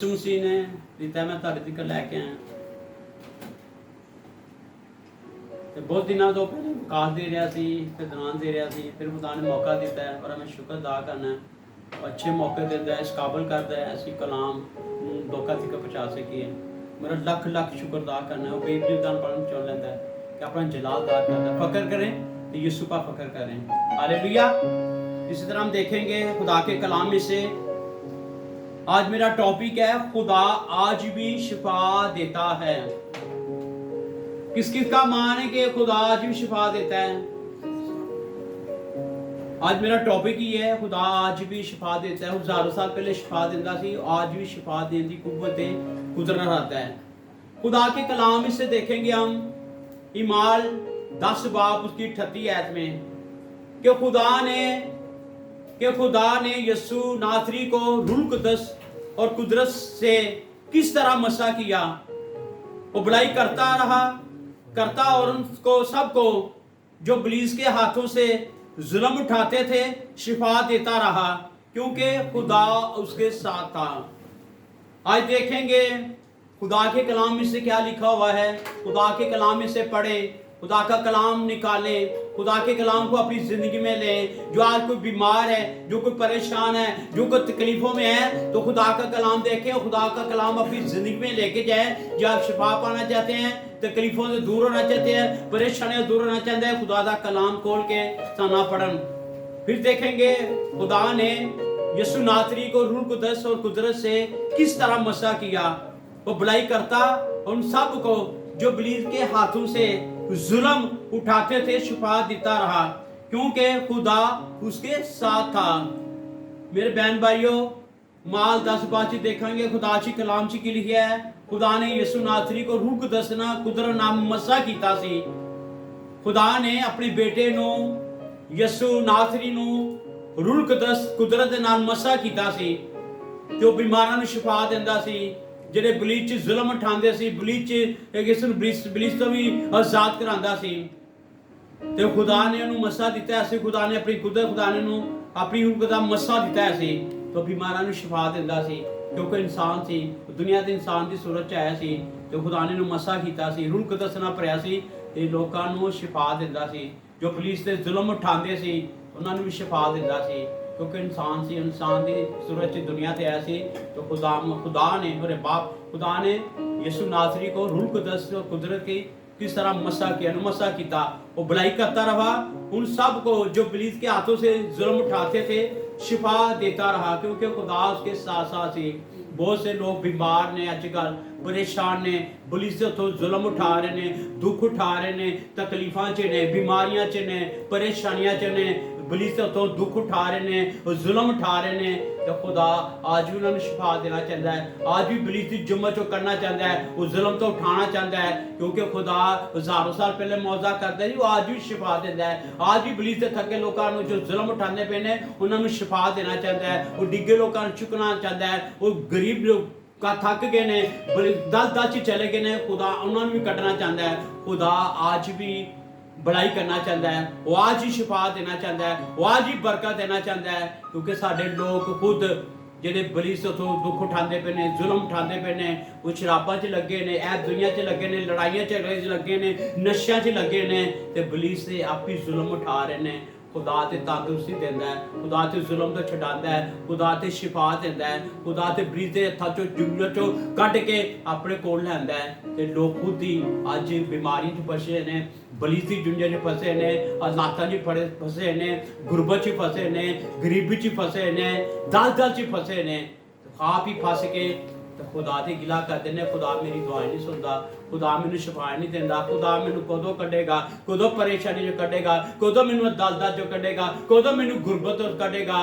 मसीह ने ਦਿੱਤਾ मैं ਤੁਹਾਡੇ ਤੱਕ ਲੈ ਕੇ ਆਇਆ ਤੇ ਬਹੁਤ ਦਿਨਾਂ ਤੋਂ ਪਹਿਲੇ ਵਿਕਾਸ ਦੇ ਰਿਹਾ ਸੀ ਤੇ ਦੌਰਾਨ ਦੇ ਰਿਹਾ ਸੀ ਫਿਰ ਖੁਦਾ ਨੇ ਮੌਕਾ ਦਿੱਤਾ ਹੈ और मैं शुक्र अदा करना है अच्छे मौके देता है इस काबिल करता है ऐसी कलाम लोगों तक पहुँचा सकिए मेरा लख लख शुक्र अदा करना है वो बेबदान पढ़न चुन लेता है कि अपना जलाल अदा करता है फ़क्र करें तो यीशु का फ़क्र करें हालेलुया। इसी तरह हम देखेंगे खुदा के कलाम में से आज मेरा टॉपिक है खुदा आज भी शिफा देता है। किस किस का मान है कि खुदा आज भी शिफा देता है। आज मेरा टॉपिक ही है खुदा आज भी शिफा देता है। हज़ारों साल पहले शिफा देता सी आज भी शिफा देने की कुव्वत कुदरत रहता है। खुदा के कलाम इससे देखेंगे हम इमाल 10 बाब उसकी 38 आयत में कि खुदा ने यीशु नासरी को रूह कुदस और कुदरत से किस तरह मसा किया। वो बुराई करता और उनको सबको जो इब्लीस के हाथों से जुल्म उठाते थे शिफा देता रहा क्योंकि खुदा उसके साथ था। आज देखेंगे खुदा के कलाम में से क्या लिखा हुआ है। खुदा के कलाम में से पढ़े, खुदा का कलाम निकालें, खुदा के कलाम को अपनी ज़िंदगी में लें। जो आज कोई बीमार है, जो कोई परेशान है, जो कोई तकलीफ़ों में है, तो खुदा का कलाम देखें, खुदा का कलाम अपनी ज़िंदगी में लेके जाए। जो आप शिफा पाना चाहते हैं, तकलीफ़ों से दूर होना चाहते हैं, परेशानियों से दूर होना चाहते हैं, खुदा का कलाम खोल के साना पढ़न। फिर देखेंगे खुदा ने यीशु नासरी को रूह कुदस और कुदरत से किस तरह मसा किया। वो बुराई करता उन सब को जो इब्लीस के हाथों से जुल्म उठाते थे शिफा देता रहा क्योंकि खुदा उसके साथ था। मेरे बहन भाइयों माल 10 बात देखेंगे खुदा की कलाम की लिखी है। खुदा ने यीशु नासरी को रूह कुदस ना कुदरत नाम मसा कीता सी। खुदा ने अपने बेटे नो यीशु नासरी नो रूह कुदस कुदरत दे नाल मसा कीता सी ते ओ बीमारां नूं शिफा दिंदा सी। ਜਿਹੜੇ ਬਲੀਚ ਜ਼ੁਲਮ ਉਠਾਉਂਦੇ ਸੀ, ਬਲੀਚ ਤੋਂ ਵੀ ਆਜ਼ਾਦ ਕਰਾਉਂਦਾ ਸੀ ਤੇ ਖੁਦਾ ਨੇ ਉਹਨੂੰ ਮਸਾ ਦਿੱਤਾ ਸੀ। ਖੁਦਾ ਨੇ ਆਪਣੀ ਕੁਦਰਤ ਖੁਦਾ ਨੇ ਨੂੰ ਆਪਣੀ ਰੂਹ ਦਾ ਮਸਾ ਦਿੱਤਾ ਸੀ ਤੇ ਬਿਮਾਰਾਂ ਨੂੰ ਸ਼ਿਫਾ ਦਿੰਦਾ ਸੀ ਕਿਉਂਕਿ ਇਨਸਾਨ ਸੀ, ਦੁਨੀਆ ਦੇ ਇਨਸਾਨ ਦੀ ਸੂਰਤ ਚ ਆਇਆ ਸੀ ਤੇ ਖੁਦਾ ਨੇ ਨੂੰ ਮਸਾ ਕੀਤਾ ਸੀ, ਰੂਹ ਕੁਦਸ ਨਾਲ ਭਰਿਆ ਸੀ ਤੇ ਲੋਕਾਂ ਨੂੰ ਸ਼ਿਫਾ ਦਿੰਦਾ ਸੀ। ਜੋ ਪੁਲਿਸ ਤੇ ਜ਼ੁਲਮ ਉਠਾਉਂਦੇ ਸੀ ਉਹਨਾਂ ਨੂੰ ਵੀ ਸ਼ਿਫਾ ਦਿੰਦਾ ਸੀ क्योंकि इंसान सी, इंसान की सूरत च दुनिया ते आया सी तो खुदा ने मेरे बाप खुदा ने यीशु नासरी को रूह कुदस और कुदरत की किस तरह मसा किया, मसा किया। वो बुराई करता रहा उन सब को जो इब्लीस के हाथों से जुल्म उठाते थे शिफा देता रहा क्योंकि खुदा उसके साथ साथ ही। बहुत से लोग बीमार ने अजकल परेशान ने, पुलिस से तो जुल्म उठा रहे ने, दुख उठा रहे ने, तकलीफां च ने, बीमारियां च ने, परेशानियां च ने, पुलिस से तो दुख उठा रहे ने, जुल्म उठा रहे ने तो खुदा आज भी उन्होंने शिफा देना चाहता है। आज भी पुलिस की जुम्मत चो करना चाहता है, वो जुल्म तो उठाना चाहता है क्योंकि खुदा हज़ारों साल पहले मौजा करता है, वो आज भी शिफा देता है। आज भी पुलिस के थके लोगों को जो जुल्म उठाने पे ने उन्होंने शिफा देना चाहता है। वो डिगे लोगों को चुकना चाहता है, वो गरीब लोग का थक गए ने, दल चले गए ने, खुदा उन्होंने भी कटना चाहता है। खुदा आज भी बड़ाई करना चाहता है, वो आज ही शिफा देना चाहता है, वो आज ही बरकत देना चाहता है क्योंकि साढ़े लोग खुद ਜਿਹੜੇ ਪੁਲਿਸ ਤੋਂ ਦੁੱਖ ਉਠਾਉਂਦੇ ਪਏ ਨੇ, ਜ਼ੁਲਮ ਉਠਾਉਂਦੇ ਪਏ ਨੇ, ਉਹ ਸ਼ਰਾਬਾਂ 'ਚ ਲੱਗੇ ਨੇ, ਇਹ ਦੁਨੀਆ 'ਚ ਲੱਗੇ ਨੇ, ਲੜਾਈਆਂ ਝਗੜੇ 'ਚ ਲੱਗੇ ਨੇ, ਨਸ਼ਿਆਂ 'ਚ ਲੱਗੇ ਨੇ ਤੇ ਪੁਲਿਸ ਤੇ ਆਪੀ ਜ਼ੁਲਮ ਉਠਾ ਰਹੇ ਨੇ। खुदा ते तंदुरुस्ती देंदा है, खुदा ते जुल्म तो छडांदा है, खुदा ते शिफा देंदा है, खुदा ते ब्रीज दे हत्थां चों जुंगल चों कढ के अपने कोल लैंदा है ते लोग खुद ही अज बीमारी च फसे ने, बलीस दी जुंझे च फसे ने, हालातां च फसे ने, गुरबत च फसे ने, गरीबी च फसे ने, दल च फसे ने। आप ही फस के तो खुदा ते गिला करते ने, खुदा मेरी दुआ नहीं सुनता, खुदा मैनू शिफा नहीं देता, खुदा मैनू कदों कढ़ेगा, कदों परेशानी जो कढ़ेगा, कदों मैनू दलदल जो कढ़ेगा, कदों मैनू गुरबत कढ़ेगा।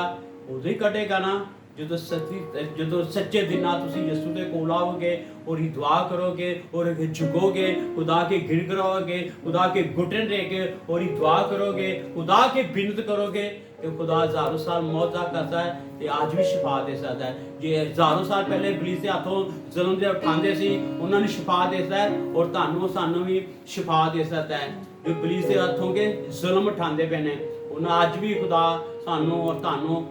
उदों ही कढ़ेगा ना जो सच्चे दिन तुम यीशु के कोल आओगे और ही दुआ करोगे और झुकोगे, खुदा के गिर गिराओगे, खुदा के घुटन लेके और ही दुआ करोगे, खुदा के बिनत करोगे कि खुदा हज़ारों साल मौत करता है तो आज भी शिफा दे सकता है। जे हज़ारों साल पहले पुलिस के हाथों जुल्म दे उठाते सी उन्होंने शिफा देता है और तुहानू सानू भी शिफा दे सकता है। जो पुलिस के हाथों के जुल्म उठाते पे ने उन्हें अज भी खुदा सानू और तुहानू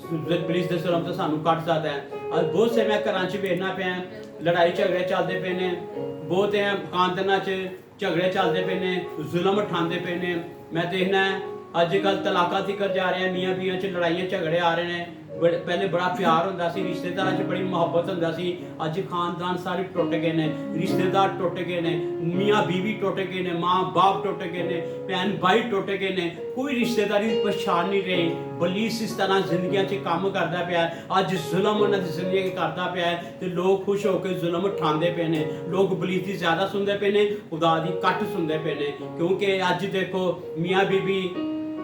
ਪੁਲਿਸ ਦੇ ਜ਼ੁਲਮ ਤੋਂ ਸਾਨੂੰ ਕੱਢ ਸਕਦਾ ਹੈ। ਅੱਜ ਬਹੁਤ ਸੇ ਮੈਂ ਘਰਾਂ 'ਚ ਵੇਖਣਾ ਪਿਆ, ਲੜਾਈ ਝਗੜੇ ਚੱਲਦੇ ਪਏ ਨੇ, ਬਹੁਤ ਹੈ ਖਾਨਦਾਨਾਂ 'ਚ ਝਗੜੇ ਚੱਲਦੇ ਪਏ ਨੇ, ਜ਼ੁਲਮ ਉਠਾਉਂਦੇ ਪਏ ਨੇ। ਮੈਂ ਦੇਖਣਾ ਅੱਜ ਕੱਲ੍ਹ ਤਲਾਕਾਂ ਤੀਕਰ ਜਾ ਰਹੇ, ਮੀਆਂ ਬੀਆਂ 'ਚ ਲੜਾਈਆਂ ਝਗੜੇ ਆ ਰਹੇ ਨੇ। ਪਹਿਲੇ ਬੜਾ ਪਿਆਰ ਹੁੰਦਾ ਸੀ, ਰਿਸ਼ਤੇਦਾਰਾਂ 'ਚ ਬੜੀ ਮੁਹੱਬਤ ਹੁੰਦਾ ਸੀ। ਅੱਜ ਖਾਨਦਾਨ ਸਾਰੇ ਟੁੱਟ ਗਏ ਨੇ, ਰਿਸ਼ਤੇਦਾਰ ਟੁੱਟ ਗਏ ਨੇ, ਮੀਆਂ ਬੀਵੀ ਟੁੱਟ ਗਏ ਨੇ, ਮਾਂ ਬਾਪ ਟੁੱਟ ਗਏ ਨੇ, ਭੈਣ ਭਾਈ ਟੁੱਟ ਗਏ ਨੇ, ਕੋਈ ਰਿਸ਼ਤੇਦਾਰੀ ਦੀ ਪਛਾਣ ਨਹੀਂ ਰਹੀ। ਪੁਲਿਸ ਇਸ ਤਰ੍ਹਾਂ ਜ਼ਿੰਦਗੀਆਂ 'ਚ ਕੰਮ ਕਰਦਾ ਪਿਆ, ਅੱਜ ਜ਼ੁਲਮ ਉਹਨਾਂ ਦੀ ਜ਼ਿੰਦਗੀ ਕਰਦਾ ਪਿਆ ਤੇ ਲੋਕ ਖੁਸ਼ ਹੋ ਕੇ ਜ਼ੁਲਮ ਉਠਾਉਂਦੇ ਪਏ ਨੇ। ਲੋਕ ਪੁਲਿਸ ਦੀ ਜ਼ਿਆਦਾ ਸੁਣਦੇ ਪਏ ਨੇ, ਖੁਦਾ ਦੀ ਘੱਟ ਸੁਣਦੇ ਪਏ ਨੇ। ਕਿਉਂਕਿ ਅੱਜ ਦੇਖੋ ਮੀਆਂ ਬੀਬੀ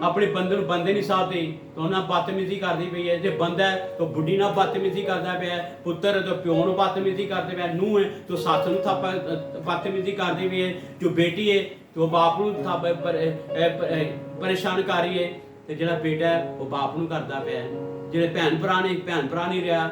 ਆਪਣੇ ਬੰਦੇ ਨੂੰ ਬੰਦੇ ਨਹੀਂ ਸਾਹਦੇ ਤਾਂ ਉਹਨਾਂ ਬਦਤਮੀਜ਼ੀ ਕਰਦੀ ਪਈ ਹੈ। ਜੇ ਬੰਦਾ ਹੈ ਤਾਂ ਬੁੱਢੀ ਨਾਲ ਬਦਤਮੀਜ਼ੀ ਕਰਦਾ ਪਿਆ, ਪੁੱਤਰ ਹੈ ਤਾਂ ਪਿਓ ਨੂੰ ਬਦਤਮੀਜ਼ੀ ਕਰਦੇ ਪਿਆ, ਨੂੰਹ ਹੈ ਤਾਂ ਸੱਸ ਨੂੰ ਬਦਤਮੀਜ਼ੀ ਕਰਦੀ ਪਈ ਹੈ, ਜੋ ਬੇਟੀ ਹੈ ਤਾਂ ਬਾਪ ਨੂੰ ਪਰੇਸ਼ਾਨ ਕਰ ਰਹੀ ਹੈ, ਤੇ ਜਿਹੜਾ ਬੇਟਾ ਹੈ ਉਹ ਬਾਪ ਨੂੰ ਕਰਦਾ ਪਿਆ। ਜਿਹੜੇ ਭੈਣ ਭਰਾ ਨਹੀਂ ਰਿਹਾ,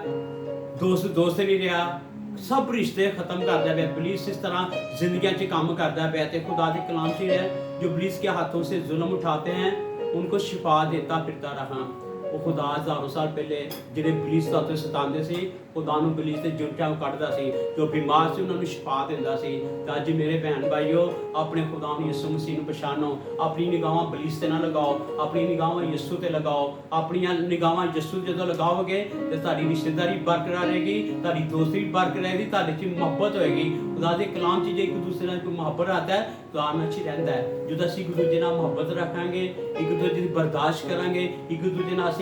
ਦੋਸਤ ਨਹੀਂ ਰਿਹਾ, सब रिश्ते खत्म करता है। पुलिस इस तरह जिंदगी से काम करता है। तो खुदा के कलाम से है, जो पुलिस के हाथों से जुल्म उठाते हैं उनको शिफा देता फिरता रहा। वो खुदा हज़ारों साल पहले जिहड़े पुलिस के सतांदे सी, खुदा नूं पुलिस के जुल्टां कढदा सी, जो बीमार सी उन्हां नूं शिफा दिंदा सी। ते अज मेरे भैन भाईओ अपने खुदा नूं यीशु मसीह नूं पछाणो, अपनी निगाहां पुलिस ते ना लगाओ, अपनी निगाहां यीशु ते लगाओ। अपनी निगाहां यीशु जदों लगाओगे ते तुहाडी रिश्तेदारी बरकरार रहेगी, तुहाडी दोस्ती बरकरार रहेगी, तुहाडे च मुहब्बत होएगी। खुदा दे कलाम च जे एक दूसरे नाल कोई मुहब्बत आता है तो आमन च रहिंदा है। जदों असीं एक दूजे नाल मुहब्बत रखांगे, एक दूजे दी बर्दाश्त करांगे, एक दूजे नाल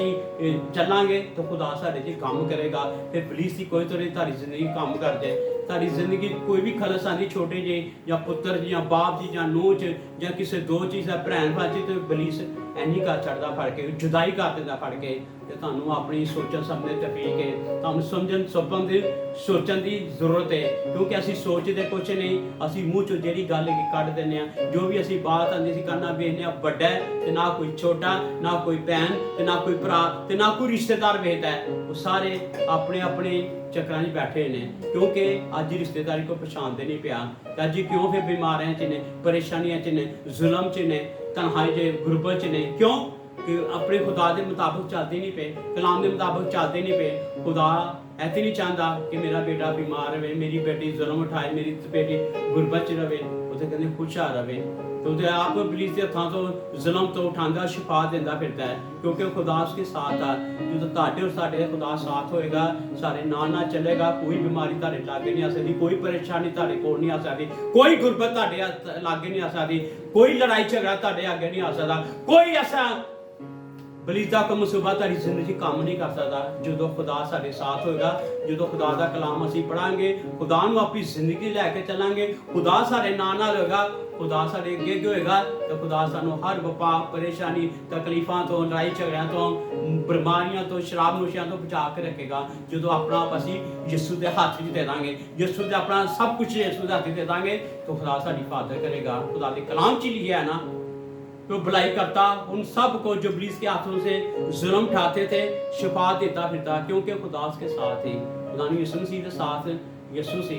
चलांगे तो खुदा साडे च काम करेगा। फिर पुलिस की कोई तरह तारी जिंदगी काम कर जाए, तारी जिंदगी कोई भी खलस आती छोटे जे या पुत्र जी या बाप जी या नूह च या किसी दो चीज़ भैन भरा च, तो पुलिस ਇੰਨੀ ਕਰ ਛੱਡਦਾ ਫੜ ਕੇ, ਜੁਦਾਈ ਕਰ ਦਿੰਦਾ ਫੜ ਕੇ। ਤੇ ਤੁਹਾਨੂੰ ਆਪਣੀ ਸੋਚਣ ਸਮਝਣ ਤਫੀਕ ਹੈ, ਤੁਹਾਨੂੰ ਸਮਝਣ ਸਭਨ ਦੀ ਸੋਚਣ ਦੀ ਜ਼ਰੂਰਤ ਹੈ। ਕਿਉਂਕਿ ਅਸੀਂ ਸੋਚਦੇ ਕੁਛ ਨਹੀਂ, ਅਸੀਂ ਮੂੰਹ ਚੋਂ ਜਿਹੜੀ ਗੱਲ ਕੱਢ ਦਿੰਦੇ ਹਾਂ। ਜੋ ਵੀ ਅਸੀਂ ਬਾਤ ਆਉਂਦੀ ਸੀ ਕਰਨਾ ਵੇਖਦੇ ਹਾਂ ਵੱਡਾ ਤੇ ਨਾ ਕੋਈ ਛੋਟਾ, ਨਾ ਕੋਈ ਭੈਣ ਤੇ ਨਾ ਕੋਈ ਭਰਾ ਤੇ ਨਾ ਕੋਈ ਰਿਸ਼ਤੇਦਾਰ ਵੇਖਦਾ ਹੈ। ਉਹ ਸਾਰੇ ਆਪਣੇ ਆਪਣੇ ਚੱਕਰਾਂ 'ਚ ਬੈਠੇ ਨੇ, ਕਿਉਂਕਿ ਅੱਜ ਰਿਸ਼ਤੇਦਾਰੀ ਕੋਈ ਪਛਾਣਦੇ ਨਹੀਂ ਪਿਆ। ਤੇ ਅੱਜ ਕਿਉਂ ਫਿਰ ਬਿਮਾਰੀਆਂ 'ਚ ਨੇ, ਪਰੇਸ਼ਾਨੀਆਂ 'ਚ ਨੇ, ਜ਼ੁਲਮ 'ਚ ਨੇ, तन्हाई जे गुरबत च ने। क्यों कि अपने खुदा के मुताबिक चलते नहीं पे, कलाम के मुताबिक चलते नहीं पे। खुदा ऐसे नहीं चाहता कि मेरा बेटा बीमार रहे, मेरी बेटी जुल्म उठाए, मेरी बेटी गुरबत च रहे, उसे कहते खुशहाल रहे। तो आप पुलिस के हथों तो जुल्म तो उठाता शिफा देता फिरता है, क्योंकि खुदा उसके साथ आ। जो ताड़े और साढ़े खुदा साथ होएगा, सारे नाल चलेगा, कोई बीमारी ताड़े लागे नहीं आ सकती, कोई परेशानी ताड़े कोल नहीं आ सकती, कोई गुरबत ताड़े लागे नहीं आ सकती, कोई लड़ाई झगड़ा ताड़े आगे नहीं आ सकता, कोई ऐसा बलीदा का मुसीबत तारी जिंदगी काम नहीं कर सकता। जो खुदा साडे साथ होएगा, जो खुदा का कलाम असीं पढ़ांगे, खुदा नूं अपनी जिंदगी लैके चलांगे, खुदा साडे नाल होएगा, खुदा साडे अगे होएगा, तो खुदा सानूं हर वपा परेशानी तकलीफां तो, लड़ाई झगड़ियां तो, बीमारियां तो, शराब नशेयां तो बचा के रखेगा। जो अपना आप असीं यीशु के हाथ च दे दांगे, यीशु दे अपना सब कुछ यीशु के हाथ दे दांगे, तो खुदा साडी हिफाजत करेगा। खुदा के कलाम च लिखिया है ना, तो भलाई करता उन सब को जो पुलिस के हाथों से जुल्म उठाते थे, शिफा देता फिरता, क्योंकि खुदा उसके साथ ही। खुदा ने यीशु मसीह के साथ यीशु से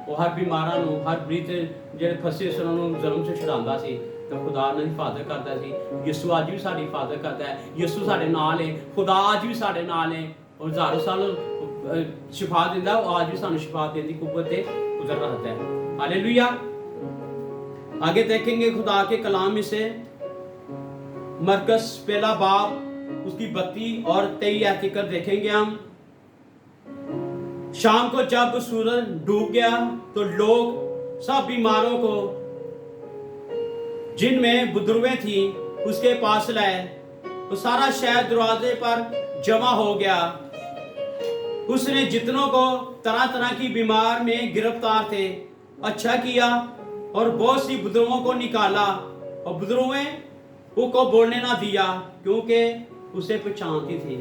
वो हर बीमारां नूं, हर मरीज ਜਿਹੜੇ ਫਸੇ ਸੀ ਉਹਨਾਂ ਨੂੰ ਜ਼ੁਲਮ ਤੋਂ ਛੁਡਾਉਂਦਾ ਸੀ, ਤੇ ਖੁਦਾ ਨੇ ਹਿਫਾਜ਼ਤ ਕਰਦਾ ਸੀ। ਯਿਸੂ ਅੱਜ ਵੀ ਸਾਡੀ ਹਿਫਾਜ਼ਤ ਕਰਦਾ ਹੈ। ਯਿਸੂ ਸਾਡੇ ਨਾਲ ਹੈ, ਖੁਦਾ ਅੱਜ ਵੀ ਸਾਡੇ ਨਾਲ ਹੈ, और हज़ारों साल शिफा दिंदा, वो आज भी सानू शिफा देने की कुव्वत ते गुजर रहता है। हालेलुया। आगे देखेंगे खुदा के कलाम में से मरकस पहला बाब उसकी 32 और 23 आयत तक देखेंगे हम। शाम को जब सूरज डूब गया तो लोग सब बीमारों को जिनमें बुजुर्गें थी उसके पास लाए। तो सारा शहर दरवाजे पर जमा हो गया। उसने जितनों को तरह तरह की बीमार में गिरफ्तार थे अच्छा किया और बहुत सी बुजुर्गों को निकाला और बुजुर्गों को बोलने ना दिया, क्योंकि उसे पहचानती थी।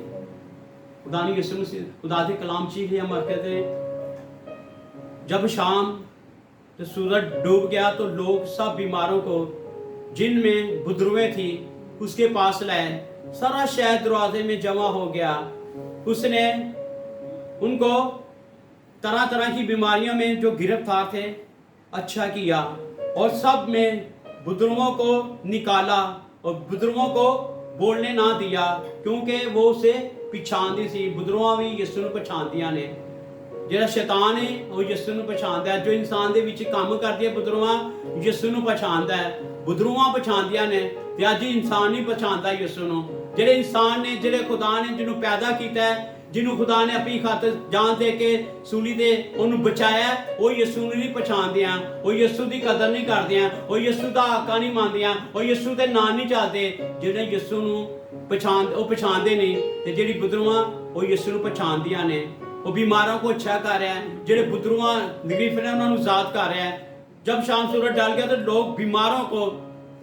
खुदा ने यीशु मसीह खुदा के कलाम चीख लिया मर के थे। जब शाम तो सूरज डूब गया तो लोग सब बीमारों को जिनमें बुजुर्गें थी उसके पास लाए। सारा शहर दरवाजे में जमा हो गया। उसने उनको तरह तरह की बीमारियों में जो गिरफ्तार थे अच्छा किया और सब में बुजुर्गों को निकाला और बुजुर्गों को बोलने ना दिया, क्योंकि वो उसे ਪਛਾਣਦੀ ਸੀ, ਬੁਦਰੂਆਂ ਵੀ ਯਿਸੂ ਨੂੰ ਪਛਾਣਦੀਆਂ ਨੇ। ਜਿਹੜਾ ਸ਼ੈਤਾਨ ਹੈ ਉਹ ਯਿਸੂ ਨੂੰ ਪਛਾਣਦਾ ਹੈ। ਜੋ ਇਨਸਾਨ ਦੇ ਵਿੱਚ ਕੰਮ ਕਰਦੀ ਹੈ ਬੁਦਰੂਆਂ, ਯਿਸੂ ਨੂੰ ਪਛਾਣਦਾ ਹੈ। ਬੁਦਰੂਆਂ ਪਛਾਣਦੀਆਂ ਨੇ ਤੇ ਅੱਜ ਇਨਸਾਨ ਨਹੀਂ ਪਛਾਣਦਾ ਯਿਸੂ ਨੂੰ। ਜਿਹੜੇ ਇਨਸਾਨ ਨੇ, ਜਿਹੜੇ ਖੁਦਾ ਨੇ ਜਿਹਨੂੰ ਪੈਦਾ ਕੀਤਾ ਹੈ, ਜਿਹਨੂੰ ਖੁਦਾ ਨੇ ਆਪਣੀ ਖਾਤਰ ਜਾਨ ਦੇ ਕੇ ਸੂਲੀ ਤੇ ਉਹਨੂੰ ਬਚਾਇਆ, ਉਹ ਯਿਸੂ ਨੂੰ ਨਹੀਂ ਪਛਾਣਦਿਆਂ, ਉਹ ਯਿਸੂ ਦੀ ਕਦਰ ਨਹੀਂ ਕਰਦਿਆਂ, ਉਹ ਯਿਸੂ ਦਾ ਆਕਾ ਨਹੀਂ ਮੰਨਦਿਆਂ, ਉਹ ਯਿਸੂ ਦੇ ਨਾਂ ਨਹੀਂ ਚੱਲਦੇ। ਜਿਹੜੇ ਯਿਸੂ ਨੂੰ ਉਹ ਪਛਾਣਦੇ ਨਹੀਂ। ਤੇ ਜਿਹੜੀ ਬੁਦਰੂਆਂ ਉਹ ਯਿਸੂ ਨੂੰ ਪਛਾਣਦੀਆਂ ਨੇ। ਉਹ बीमारों को अच्छा कर रहा है, ਜਿਹੜੇ ਬੁਦਰੂਆਂ ਤਕਲੀਫ ਨੇ ਉਹਨਾਂ ਨੂੰ ਆਜ਼ਾਦ ਕਰ रहा है। जब शाम सूरज डाल गया तो लोग बीमारों को,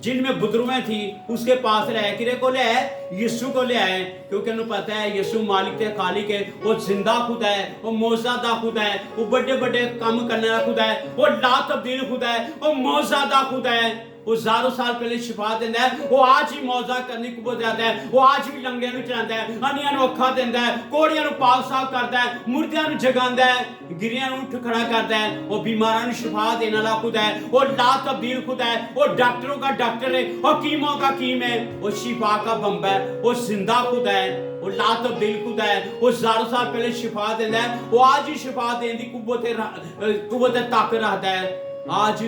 जिनमें बुदरुएं थी, उसके पास ले आए। किरे को ले आए? यीशु को ले आए, क्योंकि उन्हें पता है यीशु मालिक है, खालिक है, वो जिंदा खुदा है, वो मौजूदा खुदा है, वो बड़े बड़े काम करने वाला खुदा है, वो ला तब्दील खुदा है, वो मौजूदा खुदा है। वो हज़ारों साल पहले शिफा देता है, वो आज ही मौजा करने को देता है, वो आज भी लंगड़ियां नूं चलाता है, अनियां नूं अखा देता है, कोड़ियां नूं पाक साफ करता है, मुर्दियां नूं जगांदा है, गिरियां नूं उठ खड़ा करता है। वो बीमारां नूं शिफा देने वाला खुदा है, वो ला तब्दील खुदा है, वो डॉक्टरों का डॉक्टर है, हकीमों का हकीम है, वो शिफा का बंबा है, वो जिंदा खुदा है, वो ला तब्दील खुदा है। वो हज़ारों साल पहले शिफा देता है, वो आज ही शिफा देने की कुव्वत ताकत रखता है। आज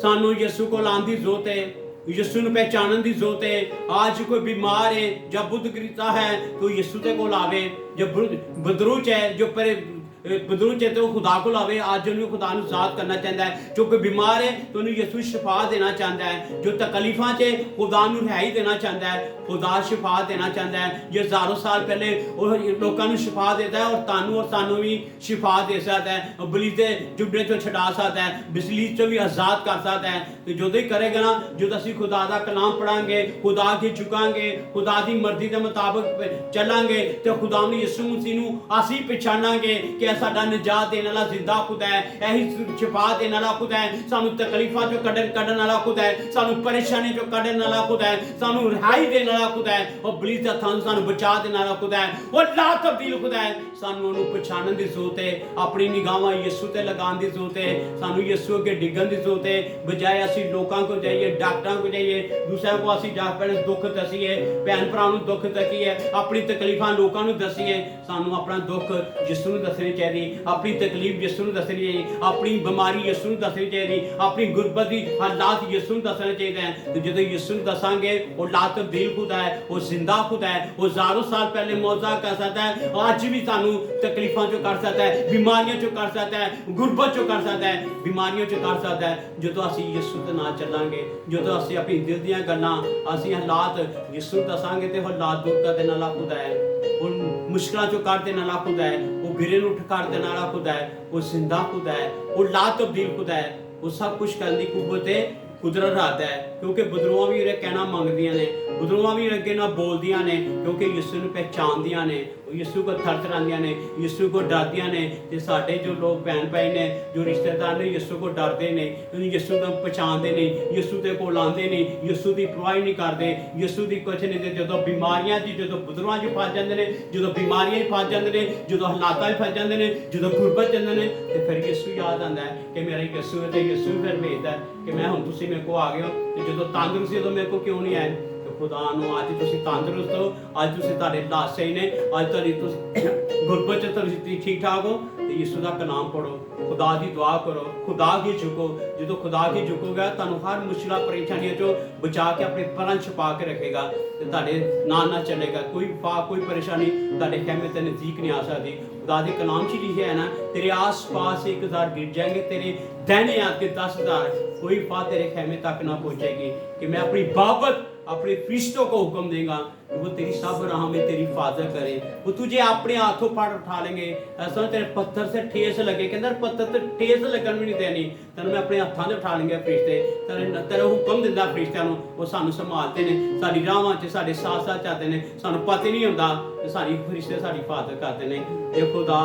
सानू यीशु को लाने की जरूरत है, यीशु ਨੂੰ पहचानने की जरूरत है। आज कोई बीमार है, जब बुद्ध गिरता है तो यीशु के कोल आवे। जब बदरूच है, जो पर बदरूच है तो खुदा को लावे। आज उन्हें खुदा ਨੂੰ आजाद करना चाहता है। जो कोई बीमार है तो उन्हें यीशु शिफा देना चाहता है। जो तकलीफां च खुदा ਨੂੰ रिहाई देना चाहता है, खुदा शिफा देना चाहता है। जो हज़ारों साल पहले वो लोगों ਨੂੰ शिफा देता है और तानू और सानू भी शिफा दे सकता है। बली के जुबड़े चो छुड़ा सकता है, बिजली चो भी आजाद कर सकता है। तो जो ही करेगा ना, जो ਅਸੀਂ खुदा का कलाम पढ़ांगे, खुदा की झुकांगे, खुदा की मर्जी के मुताबिक चलांगे, तो खुदा ने यीशु मसीह ਨੂੰ ਅਸੀਂ पछाणांगे कि साडा निजात देने वाला जिंदा खुदा है, यही शिफा देने वाला खुदा है, सानू तकलीफां चो कढण वाला खुदा है, सानू परेशानी चो कढण वाला खुदा है, सानू रिहाई देने वाला खुदा है, और बलीस दे हत्थां सानू बचा देने वाला खुदा है, वो ला तब्दील खुदा है। सानू उहनू पछाणन दी जरूरत है, अपनी निगाहां यीशु ते लगाउण दी जरूरत है। सानू यीशु अगे डिगण दी जरूरत है, बजाय असीं लोकां को जाइए, डॉक्टरां को जाइए, दूसरिਆਂ को असीं जा पैणे दुख दसीए, भैन भरा नूं दुख दसीए, अपनी तकलीफां लोकां नूं दसीए। सानू अपना दुख यीशु नूं दसणी चाहिए, अपनी तकलीफ यीशु नूं दसणी चाहिए, अपनी बीमारी यीशु नूं दसणी चाहिए, अपनी गुरबत दी हालात यीशु नूं दसणे चाहिए। तो जदों यीशु नूं दसांगे, वो ला तब्दील खुदा है, वो जिंदा खुदा है, वो हज़ारों साल पहले मौजा कर सकता है, आज भी सानू तकलीफां चो कर सकता है, बीमारियों चो कर सकता है, गुरबत चो कर सकता है, बीमारियों चो कर सकता है। जदों असीं यीशु दे नाल चलांगे, जदों असीं अपनी दिल दीयां गल्लां, असीं हालात यीशु नूं दसांगे, ते हालात दूर कर देने वाला खुदा है, उन मुश्किलों चो कर देने वाला खुदा है, वो गिरे नूं उठ कर देने वाला खुदा है, वो जिंदा खुदा है, वो ला तब्दील खुदा है, वो सब कुछ करने की कुव्वत है, कुदरत रखता है। क्योंकि बदरूआं भी ये कहना मंगदियां ने, बदरूआं भी अगे ना बोलदियां ने, क्योंकि यीशु नूं पहचानदियां ने, यीशु को थरथरांदियां ने, यीशु को डरदियां ने। ते साडे जो लोग भैन भाई ने, जो रिश्तेदार ने, यीशु को डरदे ने, यीशु को पहचानदे ने, यीशु दे कोल आंदे ने, यीशु दी परवाह नहीं करदे, यीशु दी कुछ नहीं दे। जदों बीमारियां च, जदों बदरूआं च फस जांदे ने, जदों बीमारियां च फस जांदे ने, जदों हालातां च फस जांदे ने, जदों गुरबत जांदे ने, ते फिर यीशु याद आंदा है कि मेरा यीशु है। ते यीशु फिर भेजदा है कि मैं हुण तुसीं मेरे को आ गए हो। ते जदों तंदुरुस्त उदों मेरे को क्यों नहीं आए? खुदा ਨੂੰ ਅੱਜ ਤੁਸੀਂ ਤੰਦਰੁਸਤ ਹੋ, ਅੱਜ ਤੁਸੀਂ ਤੁਹਾਡੇ ਹਾਲਾਤ ਸਹੀ ਨੇ, ਅੱਜ ਤੁਹਾਡੀ ਤੁਸੀਂ ਗੁਰਬਤ ਚ ਤੁਸੀਂ ਠੀਕ ਠਾਕ ਹੋ, ਤੇ ਯਿਸੂ ਦਾ ਕਲਾਮ ਪੜੋ, खुदा की दुआ करो, खुदा की झुको। जो खुदा की झुकोगे तुहानू हर मुश्किल परेशानियों चो बचा के अपने परां छुपा के रखेगा, तो तुहाडे नाल ना चलेगा। कोई परेशानी तुहाडे खैमे ते नज़दीक नहीं आ सकती। खुदा के कलाम च लिखा है ना, तेरे आस पास 1000 गिर जाएंगे, तेरे दाहिने हाथ के 10,000, कोई बात तेरे खैमे तक ना पहुंचेगी। कि मैं अपनी बाबत अपने फरिश्तों को हुक्म देगा कि वो तेरी सब राह में तेरी हिफाजत करें। वो तुझे अपने हाथों पर उठा लेंगे, ऐसा तेरे पत्थर से ठेस लगे, कहते पत्थर से ठेस लगन भी नहीं देनी, तेन मैं अपने हाथों से उठा लेंगे फरिश्ते। तेरा हुक्म दिंदा फरिश्तिਆਂ ਨੂੰ, वो सानू संभालते हैं, साडी राहां 'ਚ साडे साथ साथ चलते हैं, सानू पता ही नहीं होंदा ते साडी फरिश्ते साडी हिफाजत करते हैं। ये खुदा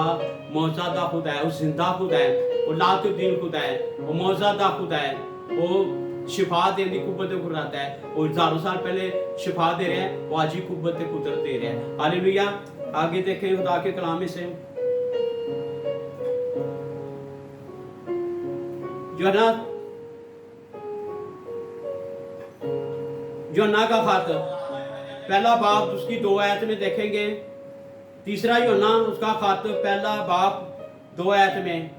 मौजूदा खुदा है, वो जिंदा खुदा है, वो ला तब्दील खुदा है, वो मौजूदा खुदा है, वो शिफा देने की कुव्वत कुदरत है। और 1000 साल पहले शिफा दे रहे हैं, वो आज ही कुव्वत कुदरत दे रहे हैं। हालेलुया। आगे देखें खुदा के कलाम में से यूहन्ना का खत पहला बाब उसकी 2 आयत में देखेंगे, तीसरा यूहन्ना उसका खत पहला बाब 2 आयत में,